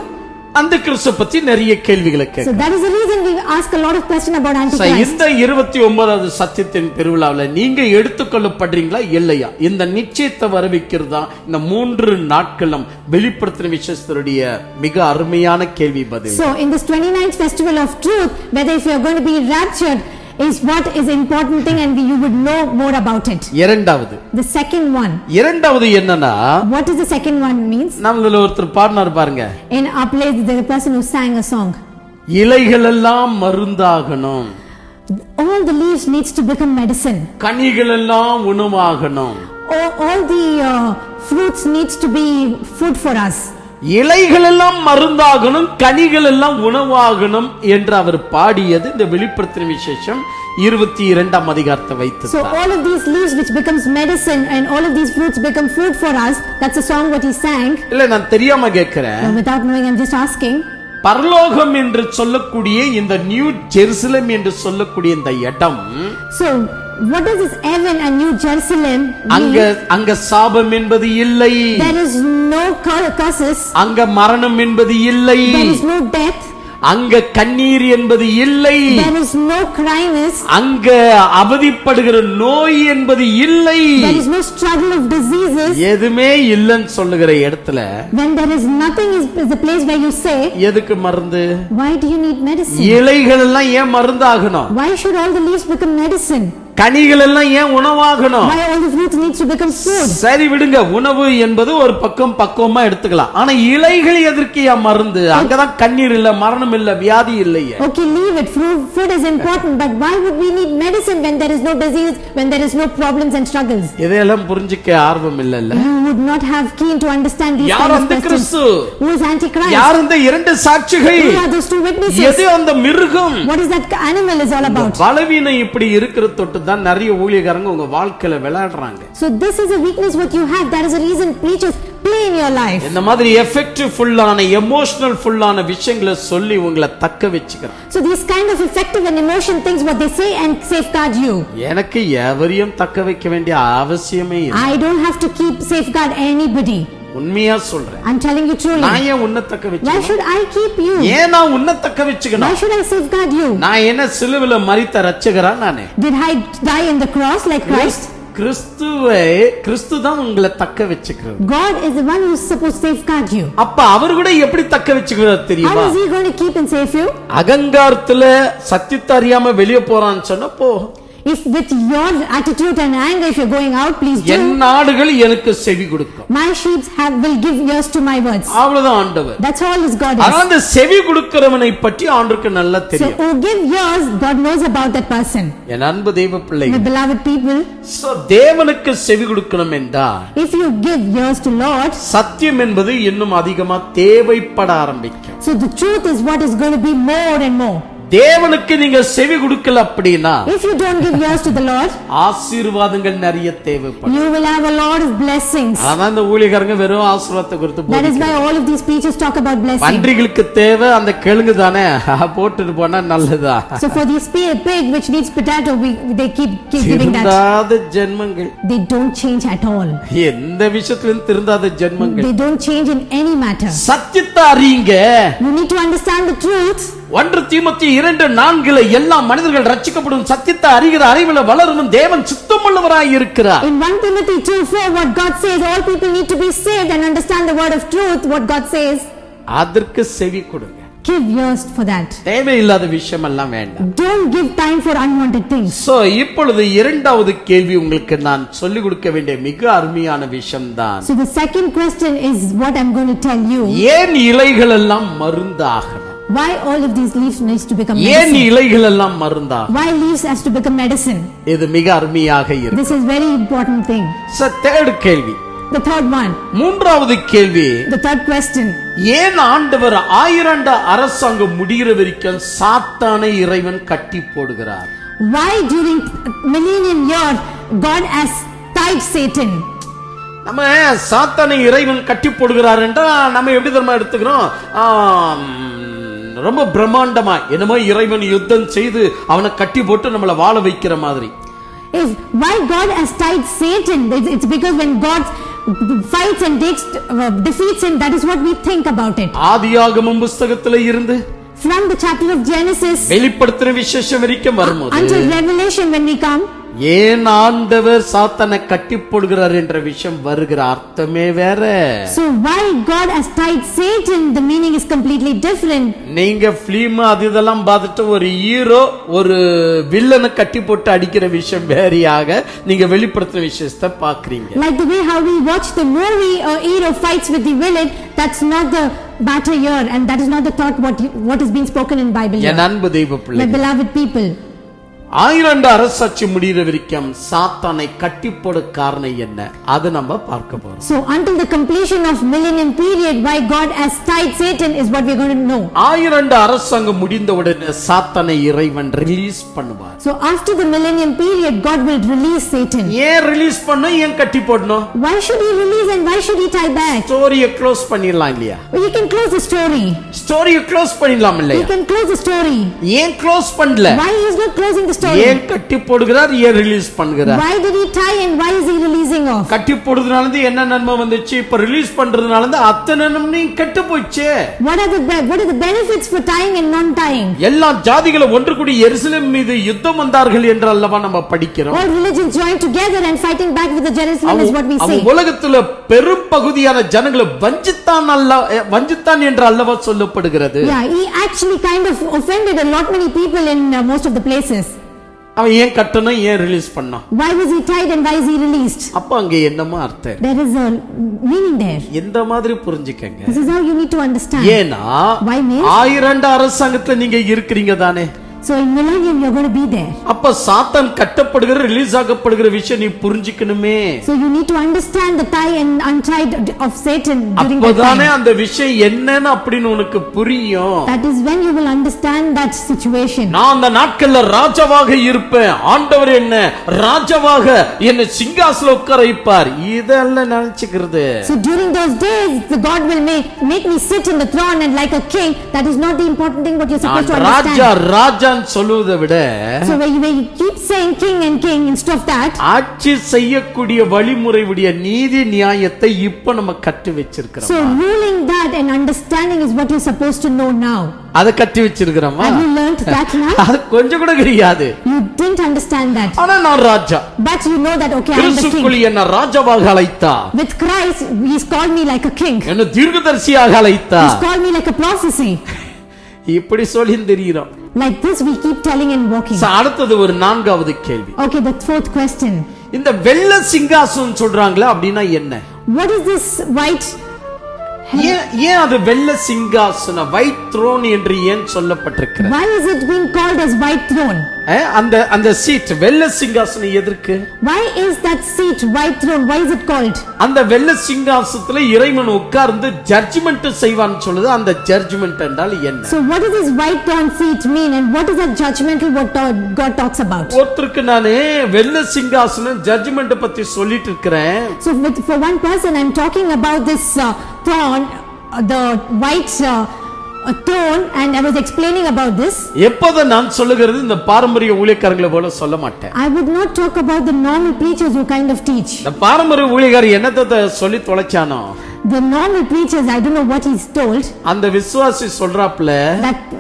அந்திகிறிஸ்து பத்தி நிறைய கேள்விகளை கேட்கிறோம்.
So that is the reason we ask a lot of questions about Antichrist.
இந்த 29வது சத்தியத்தின் பெருவிழாவுல நீங்க எடுத்துக்கொள்ளப்படுறீங்களா இல்லையா? இந்த நிச்சயத்தை வரவிக்கிறதா இந்த 3 நாட்களும் வெளிப்படுத்தின விசேஷத்துடைய மிக அருமையான கேள்வி பதில்.
So in this 29th festival of truth, whether if you are going to be raptured is what is important thing and you would know more about it.
இரண்டாவது,
the second one,
இரண்டாவது என்னன்னா,
what is the second one means?
நம்மள ஒருத்தர் பாடினார் பாருங்க.
In our place there is a person who sang a song.
இலைகள் எல்லாம் மருந்தாகணும்.
All the leaves needs to become medicine.
கனிகள் எல்லாம் உணவாகணும்.
All the fruits needs to be food for us.
இலைகள் எல்லாம் மருந்தாகணும், கனிகள் எல்லாம் உணவாகணும் என்று அவர் பாடியது இந்த வெளிப்படுத்தின விசேஷம் 22ஆம் அதிகாரத்தை வைத்து.
So all of these leaves which becomes medicine and all of these fruits become food for us. That's a song what he sang.
இல்ல நான் தெரியாம கேக்குறேன்.
No, without knowing I'm just asking.
பரலோகம் என்று சொல்லக்கூடிய இந்த நியூ ஜெருசலேம் என்று சொல்லக்கூடிய இந்த இடம்,
so what is this heaven and new Jerusalem?
அங்க சாபம் என்பது இல்லை.
There is no curses.
அங்க மரணம் என்பது இல்லை.
There is no death.
அங்க கண்ணீர் என்பது இல்லை.
There is no cryness.
அங்க அவதிப்படுகிற நோய் என்பது இல்லை.
There is no struggle of diseases.
எதுமே இல்லன்னு சொல்லுகிற இடத்துல
when there is nothing is the place where you say
எதுக்கு மருந்து?
Why do you need medicine?
இலைகள் எல்லாம் ஏன் மருந்தாகணும்?
Why should all the leaves become medicine?
கனிகள் எல்லாம் ஏன் உணவாகணும்?
Why all the fruits needs to become food?
சரி விடுங்க, உணவு என்பது ஒரு பக்கம் பக்குவமா எடுத்துக்கலாம். ஆனா இலைகள் எதற்கு மருந்து? அங்கதான் கண்ணீர் இல்ல, மரணம் இல்ல, வியாதி இல்லையே.
Okay, leave it. Food is important, but why would we need medicine when there is no disease, when there is no problems and struggles?
இதெல்லாம் புரிஞ்சிக்க ஆர்வம் இல்லல்ல.
You would not have keen to understand these
யார்
kind of questions. Who is Antichrist?
யார் அந்த இரண்டு சாட்சிகள்?
Who are those two witnesses?
எது அந்த மிருகம்?
What is that animal is all about?
பலவீனம் இப்படி இருக்கிற தொட்டு தான் நிறைய ஊழியக்காரங்க உங்க வாழ்க்கையில விளையாடுறாங்க.
So this is a weakness what you have. That is a reason preachers play in your life.
இந்த மாதிரி எஃபெக்டிவ் ஃபுல்லான எமோஷனல் ஃபுல்லான விஷயங்களை சொல்லி உங்களை தக்க வெச்சுக்கிறாங்க.
So these kind of effective and emotion things what they say and safeguard you.
எனக்கு எவரையும் தக்க வைக்க வேண்டிய அவசியமே இல்லை.
I don't have to keep safeguard anybody.
உண்மையா சொல்றேன்.
I'm telling you truly.
நான் ஏன் உன்னை தக்க வெச்சுக்கணும்?
Why should I keep you?
ஏன் நான் உன்னை தக்க வெச்சுக்கணும்?
Why should I safeguard you?
நான் என்ன சிலுவையில மரித்த இரட்சகரா நானே?
Did I die in the cross like Christ?
கிறிஸ்து தான் உங்களை தக்க வெச்சுக்கிறார்.
God is the one who is supposed to safeguard you.
அப்ப அவர் கூட எப்படி தக்க வெச்சுக்கிறார் தெரியுமா?
How is he going to keep and save you?
அகங்காரத்துல சத்தியத்தை அறியாம வெளிய போறான்னு சொன்னா போ.
If with your attitude and anger if you're going out, please do.
என் நாடுகள் எனக்கு செவி கொடுக்கும்.
My sheep will give ears to my words.
அவ்வளவுதான் ஆண்டவர்.
That's all his God is.
அந்த செவி கொடுக்கிறவனை பற்றி ஆண்டவருக்கு நல்லா தெரியும்.
So who give ears, God knows about that person.
என் அன்பு தெய்வ பிள்ளைகளே,
my beloved people,
so தேவனுக்கு செவி கொடுக்கணும் என்றால்
if you give ears to Lord,
சத்தியம் என்பது இன்னும் அதிகமா தேவைப்பட ஆரம்பிக்கும்.
So the truth is what is going to be more and more.
தேவனுக்கு நீங்க செவி கொடுக்கல அப்படினா,
if you don't give ears to the Lord,
ஆசீர்வாதங்கள் நிறைய தேவைப்படும்.
you will have a lot of blessings.
ஆனா அந்த ஊழியக்காரங்க வெறும் ஆசீர்வாதத்தை குறித்து போதிக்கிறாங்க.
That is why all of these preachers talk about blessing.
பன்றிகளுக்கு தேவை அந்த கெழுங்கு தானே, போட்டுட்டு போனா நல்லதா?
So for this pig which needs potato, they keep giving that.
திருந்தாத Jenmangal.
They don't change at all.
எந்த விஷயத்திலும் திருந்தாத ஜென்மங்கள்.
They don't change in any matter.
சத்தியத்தை அறியுங்க.
You need to understand the truth.
1 தீமோத்தேயு 2:4 எல்லா மனிதர்கள் ரட்சிக்கப்படும் சத்தியத்தை அறிகிற அறிவில வளரும் தேவன் சித்தமுள்ளவராய் இருக்கிறார்.
In 1 Timothy 2:4 what God says, all people need to be saved and understand the word of truth what God says.
அதற்கு செவி கொடுங்க.
give years for that.
தேவையில்லாத விஷயம் எல்லாம் வேண்டாம்.
Don't give time for unwanted things.
So இப்பொழுது இரண்டாவது கேள்வி உங்களுக்கு நான் சொல்லிக் கொடுக்க வேண்டிய மிக அருமையான விஷயம் தான்.
So the second question is what I'm going to tell you.
ஏன் இலைகள் எல்லாம் மருந்தாகணும்?
Why all of these leaves needs to become
ஏன்
medicine?
இலைகள் எல்லாம் மருந்தாகணும்?
Why leaves has to become medicine?
இது மிக அருமையாக இருக்கு.
This is very important thing.
So third கேள்வி.
The third one.
மூன்றாவது கேள்வி.
The third question.
ஏன் ஆண்டவர் 1000 அரசாங்கம் முடிகிற வரைக்கும் சாத்தானை இறைவன் கட்டி போடுகிறார்?
Why during millennium year God has tied Satan?
நம்ம சாத்தானை இறைவன் கட்டி போடுகிறார் என்றால் நம்ம எப்படி தெரியுமா எடுத்துக்கிறோம்? ரொம்ப பிரம்மாண்டமா என்னமோ இறைவன் யுத்தம் செய்து அவனை கட்டி போட்டு நம்மள வாழ வைக்கிற மாதிரி.
If why God has tied Satan, it's because when God fights and defeats him, that is what we think about it.
ஆதியாகமம் புத்தகத்திலே இருந்து
from the chapter of Genesis
வெளிப்படுத்தின விசேஷம் வரைக்கும் வரும்போது
until Revelation when we come,
ஏன் ஆண்டவர் சாத்தானை கட்டி போடுகிறார் என்ற விஷயம் வருகிற அர்த்தமே வேற.
So why God has tied Satan, the meaning is completely different.
நீங்க ஃபிலிம் அது இதெல்லாம் பார்த்துட்டு ஒரு ஹீரோ ஒரு வில்லனை கட்டி போட்டு அடிக்கிற விஷயம் வேறையாக நீங்க வெளிப்படுத்தின விஷயத்தை பாக்குறீங்க.
Like the way how we watch the movie, a hero fights with the villain, that's not the matter here, and that is not the thought what is being spoken in Bible here.
என் அன்பு தெய்வ பிள்ளைகளே,
My beloved people,
1000 அரசாட்சி முடிகிற வரைக்கும் சாத்தானை கட்டி போட காரணம் என்ன அது நம்ம பார்க்க போறோம்.
So until the completion of millennium period, why God has tied Satan is what we are going to know.
1000 அரசாங்கம் முடிந்தவுடனே சாத்தானை இறைவன் ரிலீஸ் பண்ணுவார்.
So after the millennium period, God will release Satan.
ஏன் ரிலீஸ் பண்ணனும்? ஏன் கட்டி போடணும்?
Why should he release and why should he tie back?
ஸ்டோரியை க்ளோஸ் பண்ணிடலாம் இல்லையா?
You can close the story.
ஸ்டோரியை க்ளோஸ் பண்ணிடலாம் இல்லையா?
You can close the story.
ஏன் க்ளோஸ் பண்ணல?
Why he is not closing the story?
ஏன் கட்டி போடுகிறார்? ஏன் ரிலீஸ் பண்ணுகிறார்?
Why did he tie and why is he releasing off?
கட்டி போடுறதுனால என்ன நன்மை வந்துச்சு? இப்ப ரிலீஸ் பண்றதுனால அத்தனை நன்மை கெட்டு போச்சு.
What are the benefits for tying and non tying?
எல்லா ஜாதிகளும் ஒன்று கூடி எருசலேம் மீது யுத்தம் வந்தார்கள் என்று அல்லவா நம்ம படிக்கிறோம்.
All religions joined together and fighting back with the Jerusalem is what we say.
உலகத்துல பெரும் பகுதியான ஜனங்களை வஞ்சித்தான் என்று அல்லவா சொல்லப்படுகிறது.
Yeah, he actually kind of offended a lot many people in most of the places.
அவன் ஏன் கட்டணும்? ஏன் ரிலீஸ் பண்ணான்?
Why was he tied and why is he released?
அப்ப அங்க என்னமா அர்த்தம்?
There is a meaning there.
இந்த மாதிரி புரிஞ்சுக்கங்க.
This is how you need to understand.
ஏனா
Why means
1000 அரசாங்கத்துல நீங்க இருக்கிறீங்க தானே.
So in millennium you are going to be there.
அப்ப சாத்தான் கட்டப்படுகிற ரிலீஸ் ஆகப்படுகிற விஷயம் நீ புரிஞ்சிக்கணுமே.
So you need to understand the tie and untied of Satan during that
அப்பதானே
time.
அந்த விஷயம் என்னன்னு அப்படின்னு உனக்கு புரியும்.
That is when you will understand that situation.
நான் அந்த நாட்கள்ல ராஜாவாக இருப்பேன், ஆண்டவர் என்ன ராஜாவாக என்ன சிங்காசனத்துல உட்கார வைப்பார், இதெல்லாம் நினைச்சுக்கிறது.
So during those days the God will make me sit in the throne and like a king. That is not the important thing what you are supposed to understand.
ராஜா சொல்லுவதை விட
So when you keep saying king and king instead of that,
ஆட்சி செய்யக்கூடிய வழிமுறையுடைய நீதி நியாயத்தை இப்ப நம்ம கட்டி வச்சிருக்கிறோம்.
So ruling that and understanding is what you are supposed to know now.
அத கட்டி வச்சிருக்கிறோமா?
Have you learned that now?
அது கொஞ்சம் கூட தெரியாது.
You didn't understand that.
ஆனா நான் ராஜா.
But you know that okay, I am the king.
கிறிஸ்துவுக்குள் என்ன ராஜாவாக அழைத்தார்.
With Christ he has called me like a king.
என்ன தீர்க்கதரிசியாக அழைத்தார்.
He has called me like a prophecy.
இப்படி சொல்லி தெரியுறோம்.
Like this we keep telling and walking.
அடுத்தது ஒரு நான்காவது கேள்வி.
Okay, the fourth question.
இந்த வெள்ளை சிங்காசனம் சொல்றாங்களே அப்படினா என்ன?
What is this white?
ஏன் அது வெள்ளை சிங்காசனம் white throne என்று ஏன் சொல்லப்பட்டிருக்கிறது?
Why is it being called as white throne?
அந்த சீட் வெள்ளை சிங்காசனம் எதற்கு?
Why is that seat white throne? Why is it called?
அந்த வெள்ளை சிங்காசனத்துல இறைவன் உட்கார்ந்து ஜட்ஜ்மென்ட் செய்வான்னு சொல்லுது. அந்த ஜட்ஜ்மென்ட் என்றால் என்ன?
So what does this white throne seat mean and what is that judgmental what God talks about?
ஒருத்தருக்கு நானே வெள்ளை சிங்காசனம் ஜட்ஜ்மென்ட் பத்தி சொல்லிட்டு இருக்கேன்.
So for one person I'm talking about this throne, the white throne, and I was explaining about this.
எப்போது நான் சொல்லுகிறது இந்த பாரம்பரிய ஊழியக்காரங்களை போல சொல்ல மாட்டேன்.
I would not talk about the normal preachers who kind of teach.
இந்த பாரம்பரிய ஊழியக்காரர் என்னத்தை சொல்லி தொலைச்சானோ?
The normal preachers, I don't know what he's told.
அந்த விசுவாசி சொல்றாப்ல,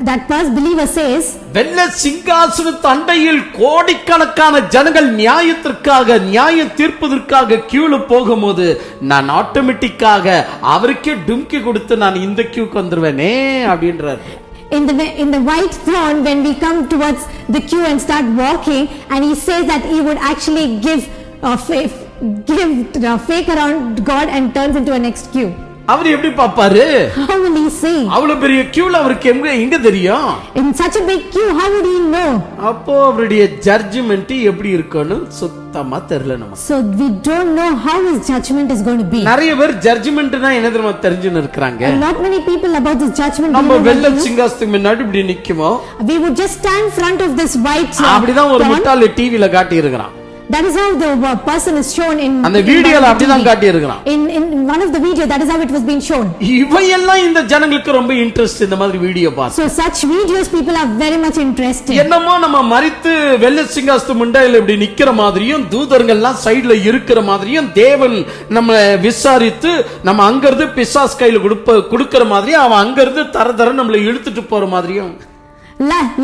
that first believer says,
வெள்ளை சிங்காசனத்து அண்டையில் கோடிக்கணக்கான ஜனங்கள் நியாய தீர்ப்பதற்காக கியூல போகும்போது நான் ஆட்டோமேட்டிக்காக அவருக்கே டும்கி கொடுத்து நான் இந்த கியூக்கு வந்துருவேனே அப்படின்றார்.
in the white throne, when we come towards the queue and start walking, and he says that he would actually give fake around God and turns into a next queue.
அவர் எப்படி பாப்பாரு?
How will he see?
அவ்வளவு பெரிய queueல அவருக்கு எங்க தெரியும்?
In such a big queue, how would he know?
அப்போ அவருடைய judgement எப்படி இருக்குன்னு சுத்தமா தெரியல நமக்கு.
So we don't know how his judgment is going to be.
நிறைய பேர் ஜட்ஜ்மென்ட்னா என்ன தெரியுமா தெரிஞ்சுன்னு இருக்காங்க.
Not many people about this judgment.
நம்ம வெள்ளை சிங்காசனத்துக்கு முன்னாடி இப்படி நிக்குமோ.
We would just stand in front of this white.
அப்படிதான் ஒரு முட்டாள் டிவில காட்டி இருக்கான்.
That is how the person is shown in
அந்த வீடியோல அப்படிதான் காட்டி இருக்கான்.
In one of the video, that is how it was being shown.
இவையெல்லாம் இந்த ஜனங்களுக்கு ரொம்ப இன்ட்ரஸ்ட் இந்த மாதிரி வீடியோ பார்த்து.
So such videos people are very much interested.
என்னமோ நம்ம மரித்து வெள்ளை சிங்காசனத்து முன்னாடில இப்படி நிக்கிற மாதிரியும் தூதர்கள் எல்லாம் சைடுல இருக்கிற மாதிரியும் தேவன் நம்ம விசாரித்து நம்ம அங்க இருந்து பிசாஸ் கையில கொடுக்கிற மாதிரியும் அவன் அங்க இருந்து தர நம்மளை இழுத்துட்டு போற மாதிரியும்.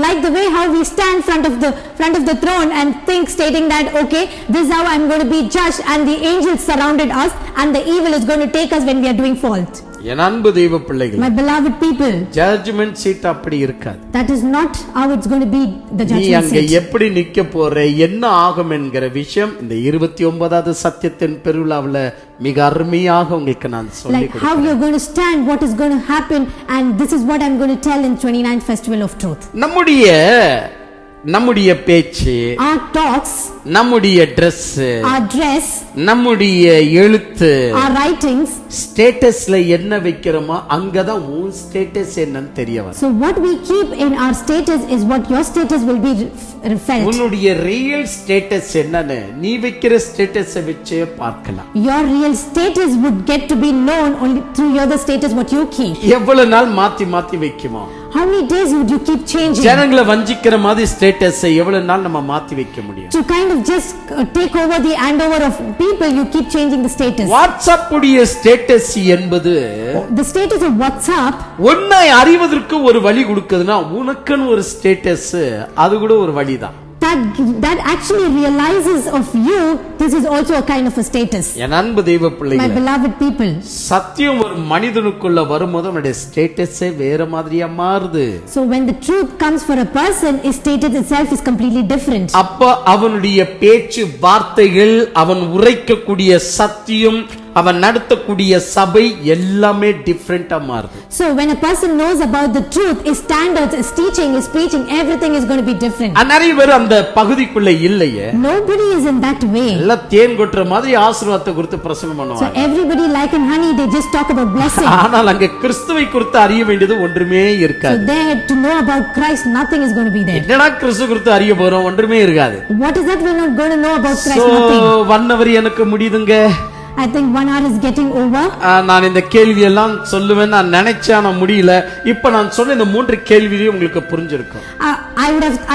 Like the way how we stand front of the throne and think, stating that okay, this is how I'm going to be judged, and the angels surrounded us and the evil is going to take us when we are doing fault.
என் அன்பு தெய்வ பிள்ளைகளே,
my beloved people,
judgement seat அப்படி இருக்காது.
that is not how it's going to be the judgment seat.
நீ அங்க எப்படி நிக்க போற என்ன ஆகும் என்கிற விஷயம் இந்த 29வது சத்தியத்தின் பெருவிழாவுல மிக அருமையாக உங்களுக்கு நான் சொல்லி கொடுக்கிறேன்.
Like how you are going to stand, what is going to happen, and this is what I'm going to tell in 29th Festival of Truth. நம்முடைய பேச்சு, our talks,
நம்முடைய Dress,
our dress,
நம்முடைய எழுத்து,
our writings,
ஸ்டேட்டஸ்ல என்ன வைக்கிறோமோ அங்கதான் உன் ஸ்டேட்டஸ் என்னன்னு தெரிய வரும்.
So what we keep in our status is what your status will be felt.
உன்னுடைய ரியல் ஸ்டேட்டஸ் என்னன்னு நீ வைக்கிற ஸ்டேட்டஸை வச்சே பார்க்கலாம்.
Your real status would get to be known only through your the status what you keep.
எவ்வளவு நாள் மாத்தி வைக்குமோ?
How many days would you keep changing?
ஜனங்களை வஞ்சிக்கிற மாதிரி ஸ்டேட்டஸை எவ்வளவு நாள் நம்ம மாத்தி வைக்க முடியும்?
To kind of just take over the handover of people, you keep changing the status.
WhatsApp உடைய ஸ்டேட்டஸ் என்பது,
the status of WhatsApp,
உன்னை அறிவதற்கு ஒரு வழி கொடுக்குதுன்னா உனக்குன்னு ஒரு ஸ்டேட்டஸ், அது கூட ஒரு வழிதான்.
that actually realizes of you, this is also a kind of a status.
என் அன்பு தெய்வ பிள்ளைகளே,
my beloved people,
சத்தியம் ஒரு மனிதனுக்குள்ள வரும்போது அவனுடைய ஸ்டேட்டஸே வேற மாதிரியா மாறுது.
So when the truth comes for a person, his status itself is completely different.
அப்ப அவனுடைய பேச்சு வார்த்தைகள், அவன் உரைக்கக்கூடிய சத்தியம், அவன் நடத்தக்கூடிய சபை எல்லாமே டிஃபரெண்டா மாறுது.
So when a person knows about the truth, his standards, his teaching, his preaching, everything is going to be different.
நிறைய பேர் அந்த பகுதிக்குள்ள இல்லையே.
Nobody is in that way.
எல்லாம் தேன் கொட்டுற மாதிரி ஆசீர்வாதத்தை குறித்து பிரசங்கம் பண்ணுவாங்க.
So everybody like in honey, they just talk about blessing.
ஆனால் அங்க கிறிஸ்துவை குறித்து அறிய வேண்டியது ஒன்றுமே இருக்காது.
So there to know about Christ, nothing is going to be there.
என்னடா கிறிஸ்து குறித்து அறிய போறோம்? ஒன்றுமே இருக்காது.
What is that we're not going to know about Christ? Nothing.
1 hour எனக்கு முடியுதுங்க.
I think 1 hour is getting over.
நான் இந்த கேள்வி எல்லாம் சொல்லுவேன் நான் நினைச்சேன், ஆனா முடியல. இப்ப நான் சொன்ன இந்த 3 கேள்வியே உங்களுக்கு புரிஞ்சிருக்கும்.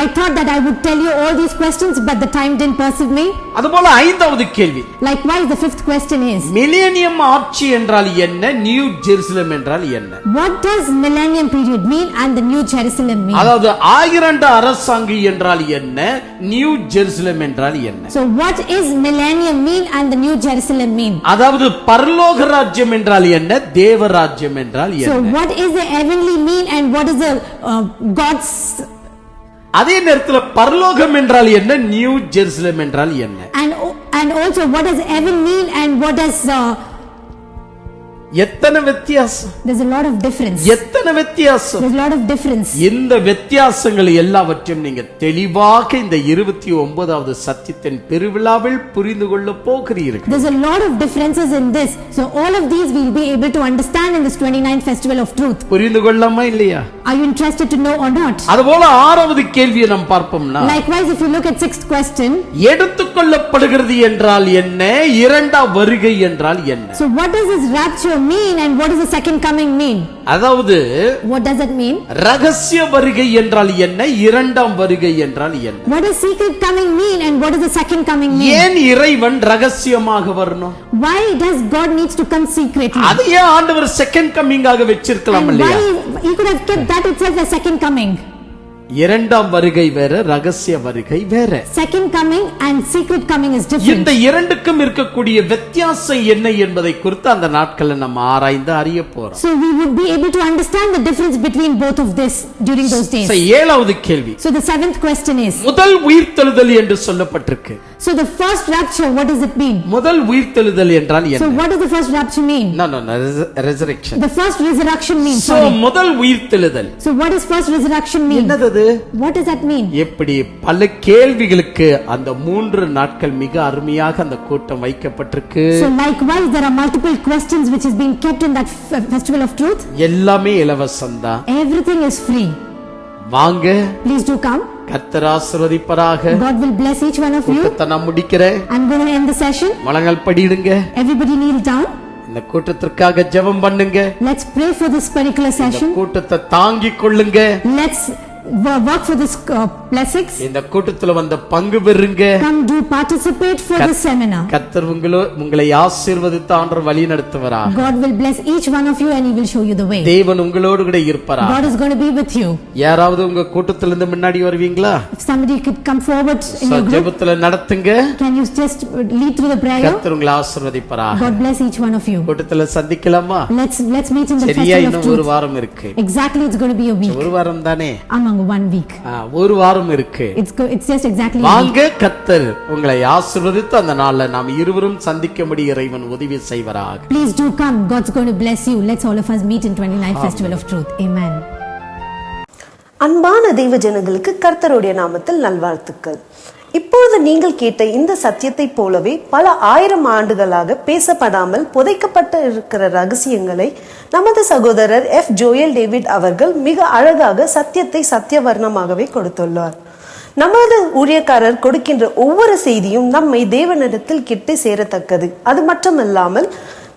I thought that I would tell you all these questions, but the time didn't perceive me.
அதுபோல 5வது கேள்வி,
likewise the 5th question is,
millennium ஆட்சி என்றால் என்ன, நியூ ஜெருசலேம் என்றால் என்ன?
What does millennium period mean and the new Jerusalem mean?
அதாவது 1000 அரசாங்கம் என்றால் என்ன, நியூ ஜெருசலேம் என்றால் என்ன?
So what is millennium mean and the new Jerusalem mean?
அதாவது பரலோக ராஜ்யம் என்றால் என்ன, தேவ ராஜ்யம் என்றால் என்ன?
So what is the heavenly mean and what is the God's?
அதே நேரத்துல பரலோகம் என்றால் என்ன, நியூ ஜெருசலேம் என்றால் என்ன?
And also what does heaven mean and what does
எத்தனை வித்தியாசம்?
There's a lot of difference.
எத்தனை வித்தியாசம்?
There's a lot of difference.
இந்த வித்தியாசங்கள் எல்லாவற்றையும் நீங்க தெளிவாக இந்த 29வது சத்தியத்தின் பெருவிழாவில் புரிந்து கொள்ள போகிறீர்கள்.
There's a lot of differences in this. So all of these we'll be able to understand in this 29th Festival of Truth.
புரிந்து கொள்ளலாமா இல்லையா?
Are you interested to know or not?
அதுபோல 6வது கேள்வியை நாம் பார்ப்போம்னா,
likewise if you look at 6th question,
எடுத்துக்கொள்ளப்படுகிறது என்றால் என்ன, இரண்டாம் வருகை என்றால் என்ன?
So what does this rapture mean and what does the second coming mean?
அதாவது
what does it mean?
ரகசிய வருகை என்றால் என்ன, இரண்டாம் வருகை என்றால் என்ன?
What does secret coming mean and what does the second coming mean?
ஏன் இறைவன் ரகசியமாக வரணும்?
Why does God needs to come secretly?
அதையே ஆண்டவர் செகண்ட் கமிங் ஆக வெச்சிருக்கலாம் இல்லையா?
Why he could have kept that itself as second coming?
இரண்டாம் வருகை வேற, ரகசிய வருகை வேற.
Second coming and secret coming is different.
இந்த இரண்டுக்கும் இருக்கக்கூடிய வித்தியாசம் என்ன என்பதை குறித்து அந்த நாட்கள்ல நம்ம ஆராய்ந்து அறிய போறோம்.
So we would be able to understand the difference between both of this during those days.
ஏழாவது கேள்வி.
So the seventh question is,
முதல் உயிர்த்தெழுதல் என்று சொல்லப்பட்டிருக்கு.
so the first rapture, what does it mean?
முதல் உயிர்த்தெழுதல் என்றால் என்ன?
So what does the first rapture mean?
No, resurrection.
The first resurrection means,
so முதல் உயிர்த்தெழுதல்.
So what does first resurrection mean?
என்னது?
What does that mean?
எப்படி பல கேள்விகளுக்கு அந்த 3 நாட்கள் மிக அருமையாக அந்த கூட்டம் வைக்கப்பட்டிருக்கு.
So likewise there are multiple questions which is being kept in that festival of truth.
எல்லாமே இலவசம்தான்.
Everything is free.
வாங்க.
Please do come.
கர்த்தர் ஆசீர்வதிப்பாராக.
God will bless each one of you.
கூட்டத்தை நான் முடிக்கிறேன்.
I'm going to end the session.
முழங்கால் படியிடுங்க.
Everybody kneel down.
இந்த கூட்டத்திற்காக ஜெபம் பண்ணுங்க.
Let's pray for this particular session.
இந்த கூட்டத்தை தாங்கிக் கொள்ளுங்க.
Let's work for this blessings.
இந்த கூட்டத்துல வந்து பங்கு பெறுங்க.
Come do participate for this seminar.
கர்த்தர் உங்களை ஆசீர்வதித்து ஆண்டவர் வழி நடத்துவாராக.
God will bless each one of you and he will show you the way.
தேவன் உங்களோடு கூட இருப்பாராக.
God is going to be with you.
யாராவது உங்க கூட்டத்துல இருந்து முன்னாடி வருவீங்களா?
If somebody could come forward in your group.
ஜெபத்துல நடத்துங்க.
Can you just lead through the prayer?
கர்த்தர் உங்களை ஆசீர்வதிப்பாராக.
God bless each one of you.
கூட்டத்துல சந்திக்கலாமா?
Let's meet in the
சரியா
festival of
இன்னும்
truth.
ஒரு வாரம் இருக்கு.
Exactly, it's going to be a week.
ஒரு வாரம் தானே?
Among 1 week.
ஒரு வாரம் இருக்கு.
It's just exactly.
வாங்க, கர்த்தர் உங்களை ஆசீர்வதித்து அந்த நாள்ல நாம் இருவரும் சந்திக்கும்படி இறைவன் உதவி செய்வாராக.
Please do come. God's going to bless you. Let's all of us meet in 29th Festival of Truth. Amen.
அன்பான தெய்வ ஜனங்களுக்கு கர்த்தருடைய நாமத்தில் நல்வாழ்த்துக்கள். இப்பொழுது நீங்கள் கேட்ட இந்த சத்தியத்தை போலவே பல 1000 ஆண்டுகளாக பேசப்படாமல் புதைக்கப்பட்டு இருக்கிற ரகசியங்களை நமது சகோதரர் F.Joel டேவிட் அவர்கள் மிக அழகாக சத்தியத்தை சத்தியவர்ணமாகவே கொடுத்துள்ளார். நமது ஊழியக்காரர் கொடுக்கின்ற ஒவ்வொரு செய்தியும் நம்மை தேவனிடத்தில் கிட்ட சேரத்தக்கது. அது மட்டுமல்லாமல்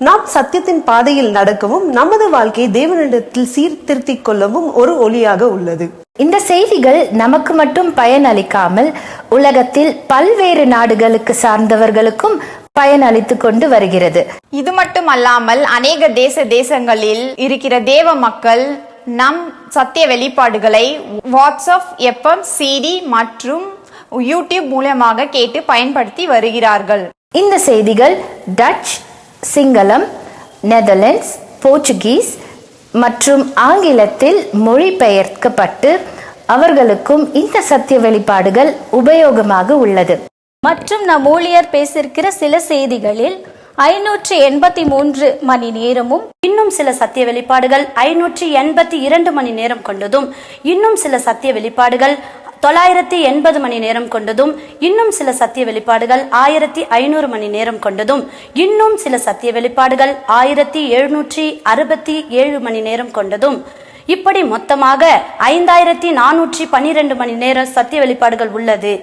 நாம் சத்தியத்தின் பாதையில் நடக்கவும் நமது வாழ்க்கையை தேவனிடத்தில் சீர்திருத்திக் கொள்ளவும் ஒரு ஒளியாக உள்ளது.
இந்த செய்திகள் நமக்கு மட்டும் பயனளிக்காமல் உலகத்தில் பல்வேறு நாடுகளுக்கு சார்ந்தவர்களுக்கும் பயனளித்து கொண்டு வருகிறது.
இது மட்டும் அல்லாமல் அநேக தேசங்களில் இருக்கிற தேவ மக்கள் நம் சத்திய வெளிப்பாடுகளை வாட்ஸ்அப், எஃப்எம், சிடி மற்றும் யூடியூப் மூலமாக கேட்டு பயன்படுத்தி வருகிறார்கள்.
இந்த செய்திகள் டச், சிங்களம், நெதர்லாண்ட்ஸ், போர்ச்சுகீஸ் மற்றும் ஆங்கிலத்தில் மொழிபெயர்க்கப்பட்டு அவர்களுக்கும் இந்த சத்திய வெளிப்பாடுகள் உபயோகமாக உள்ளது.
மற்றும் நம் ஊழியர் பேசியிருக்கிற சில செய்திகளில் 583 மணி நேரமும், இன்னும் சில சத்திய வெளிப்பாடுகள் 582 மணி நேரம் கொண்டதும், இன்னும் சில சத்திய வெளிப்பாடுகள் 980 மணி நேரம் கொண்டதும், இன்னும் சில சத்திய வெளிப்பாடுகள் 1500 மணி நேரம் கொண்டதும், இன்னும் சில சத்திய வெளிப்பாடுகள் 1767 மணி நேரம் கொண்டதும், இப்படி மொத்தமாக 5412 மணி நேரம் சத்திய வெளிப்பாடுகள் உள்ளது.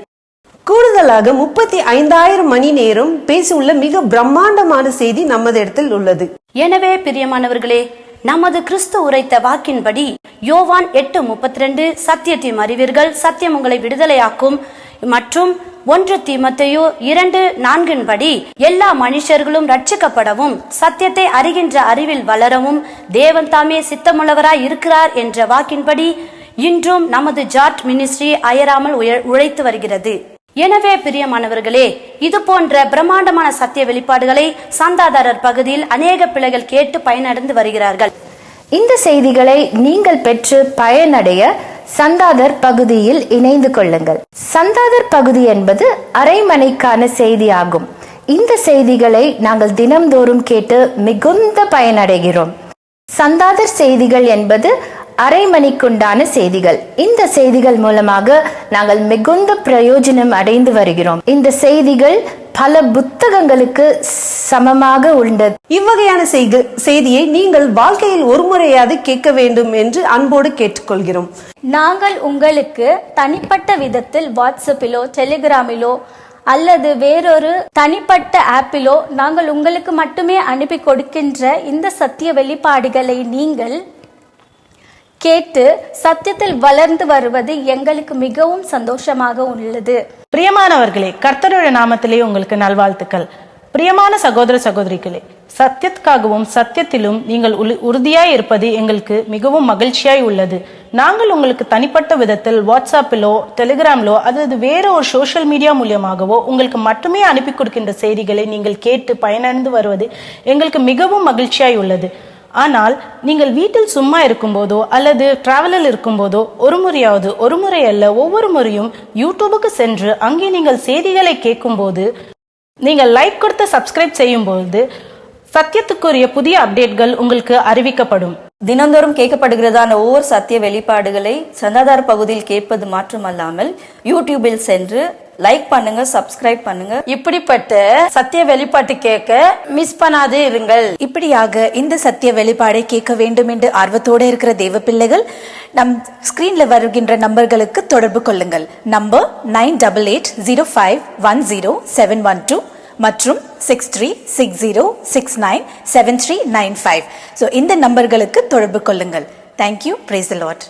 கூடுதலாக 35,000 மணி நேரம் பேசியுள்ள மிக பிரம்மாண்டமான செய்தி நமது இடத்தில் உள்ளது.
எனவே பிரியமானவர்களே, நமது கிறிஸ்து உரைத்த வாக்கின்படி யோவான் 8:32 சத்தியத்தை அறிவீர்கள், சத்தியம் உங்களை விடுதலையாக்கும் மற்றும் 1 தீமோத்தேயு 2:4 படி எல்லா மனுஷர்களும் ரட்சிக்கப்படவும் சத்தியத்தை அறிகின்ற அறிவில் வளரவும் தேவன் தாமே சித்தமுள்ளவராய் இருக்கிறார் என்ற வாக்கின்படி இன்றும் நமது ஜார்ட் மினிஸ்ட்ரி அயராமல் உழைத்து வருகிறது. எனவே பிரியமானவர்களே, இது போன்ற பிரம்மாண்டமான சத்திய வெளிப்பாடுகளை சந்தாதாரர் பகுதியில் அநேக பிள்ளைகள் கேட்டு பயனடைந்து வருகிறார்கள்.
இந்த செய்திகளை நீங்கள் பெற்று பயனடைய சந்தாதர் பகுதியில் இணைந்து கொள்ளுங்கள். சந்தாதர் பகுதி என்பது அரைமனைக்கான செய்தி ஆகும். இந்த செய்திகளை நாங்கள் தினம்தோறும் கேட்டு மிகுந்த பயனடைகிறோம். சந்தாதர் செய்திகள் என்பது அரை மணிக்குண்டான செய்திகள். இந்த செய்திகள் மூலமாக நாங்கள் மிகுந்த பிரயோஜனம் அடைந்து வருகிறோம். இந்த செய்திகள் பல புத்தகங்களுக்கு சமமாக உள்ளது.
இவ்வகையான செய்தியை நீங்கள் வாழ்க்கையில் ஒரு முறையாவது கேட்க வேண்டும் என்று அன்போடு கேட்டுக்கொள்கிறோம்.
நாங்கள் உங்களுக்கு தனிப்பட்ட விதத்தில் வாட்ஸ்அப்பிலோ, டெலிகிராமிலோ அல்லது வேறொரு தனிப்பட்ட ஆப்பிலோ நாங்கள் உங்களுக்கு மட்டுமே அனுப்பி கொடுக்கின்ற இந்த சத்திய வெளிப்பாடுகளை நீங்கள் கேட்டு சத்தியத்தில் வளர்ந்து வருவது எங்களுக்கு மிகவும் சந்தோஷமாக உள்ளது.
பிரியமானவர்களே, கர்த்தருடைய நாமத்திலே உங்களுக்கு நல்வாழ்த்துக்கள். பிரியமான சகோதர சகோதரிகளே, சத்தியத்துக்காகவும் சத்தியத்திலும் நீங்கள் உறுதியாய் இருப்பது எங்களுக்கு மிகவும் மகிழ்ச்சியாய் உள்ளது. நாங்கள் உங்களுக்கு தனிப்பட்ட விதத்தில் வாட்ஸ்அப்பிலோ டெலிகிராமிலோ அல்லது வேற ஒரு சோஷியல் மீடியா மூலியமாகவோ உங்களுக்கு மட்டுமே அனுப்பி கொடுக்கின்ற செய்திகளை நீங்கள் கேட்டு பயனடைந்து வருவது எங்களுக்கு மிகவும் மகிழ்ச்சியாய் உள்ளது. ஆனால் நீங்கள் வீட்டில் சும்மா இருக்கும்போதோ அல்லது டிராவலில் இருக்கும்போதோ ஒரு முறை அல்ல ஒவ்வொரு முறையும் யூடியூபுக்கு சென்று அங்கே நீங்கள் செய்திகளை கேட்கும்போது, நீங்கள் லைக் கொடுத்து சப்ஸ்கிரைப் செய்யும்போது சத்தியத்துக்குரிய புதிய அப்டேட்கள் உங்களுக்கு அறிவிக்கப்படும்.
தினந்தோறும் கேட்கப்படுகிறதான ஒவ்வொரு சத்திய வெளிப்பாடுகளை சந்தாதார பகுதியில் கேட்பது மாற்றமல்லாமல் யூடியூபில் சென்று லைக் பண்ணுங்க, சப்ஸ்கிரைப் பண்ணுங்க.
இப்படிப்பட்ட சத்திய வெளிப்பாட்டு கேட்க மிஸ் பண்ணாது இருங்கள்.
இப்படியாக இந்த சத்திய வெளிப்பாடை கேட்க வேண்டும் என்று ஆர்வத்தோடு இருக்கிற தேவ பிள்ளைகள் நம் ஸ்கிரீன்ல வருகின்ற நம்பர்களுக்கு தொடர்பு கொள்ளுங்கள். நம்பர் 9880510712 மற்றும் 6360697395. இந்த நம்பர்களுக்கு தொடர்பு கொள்ளுங்கள். தேங்க்யூ. Praise the Lord.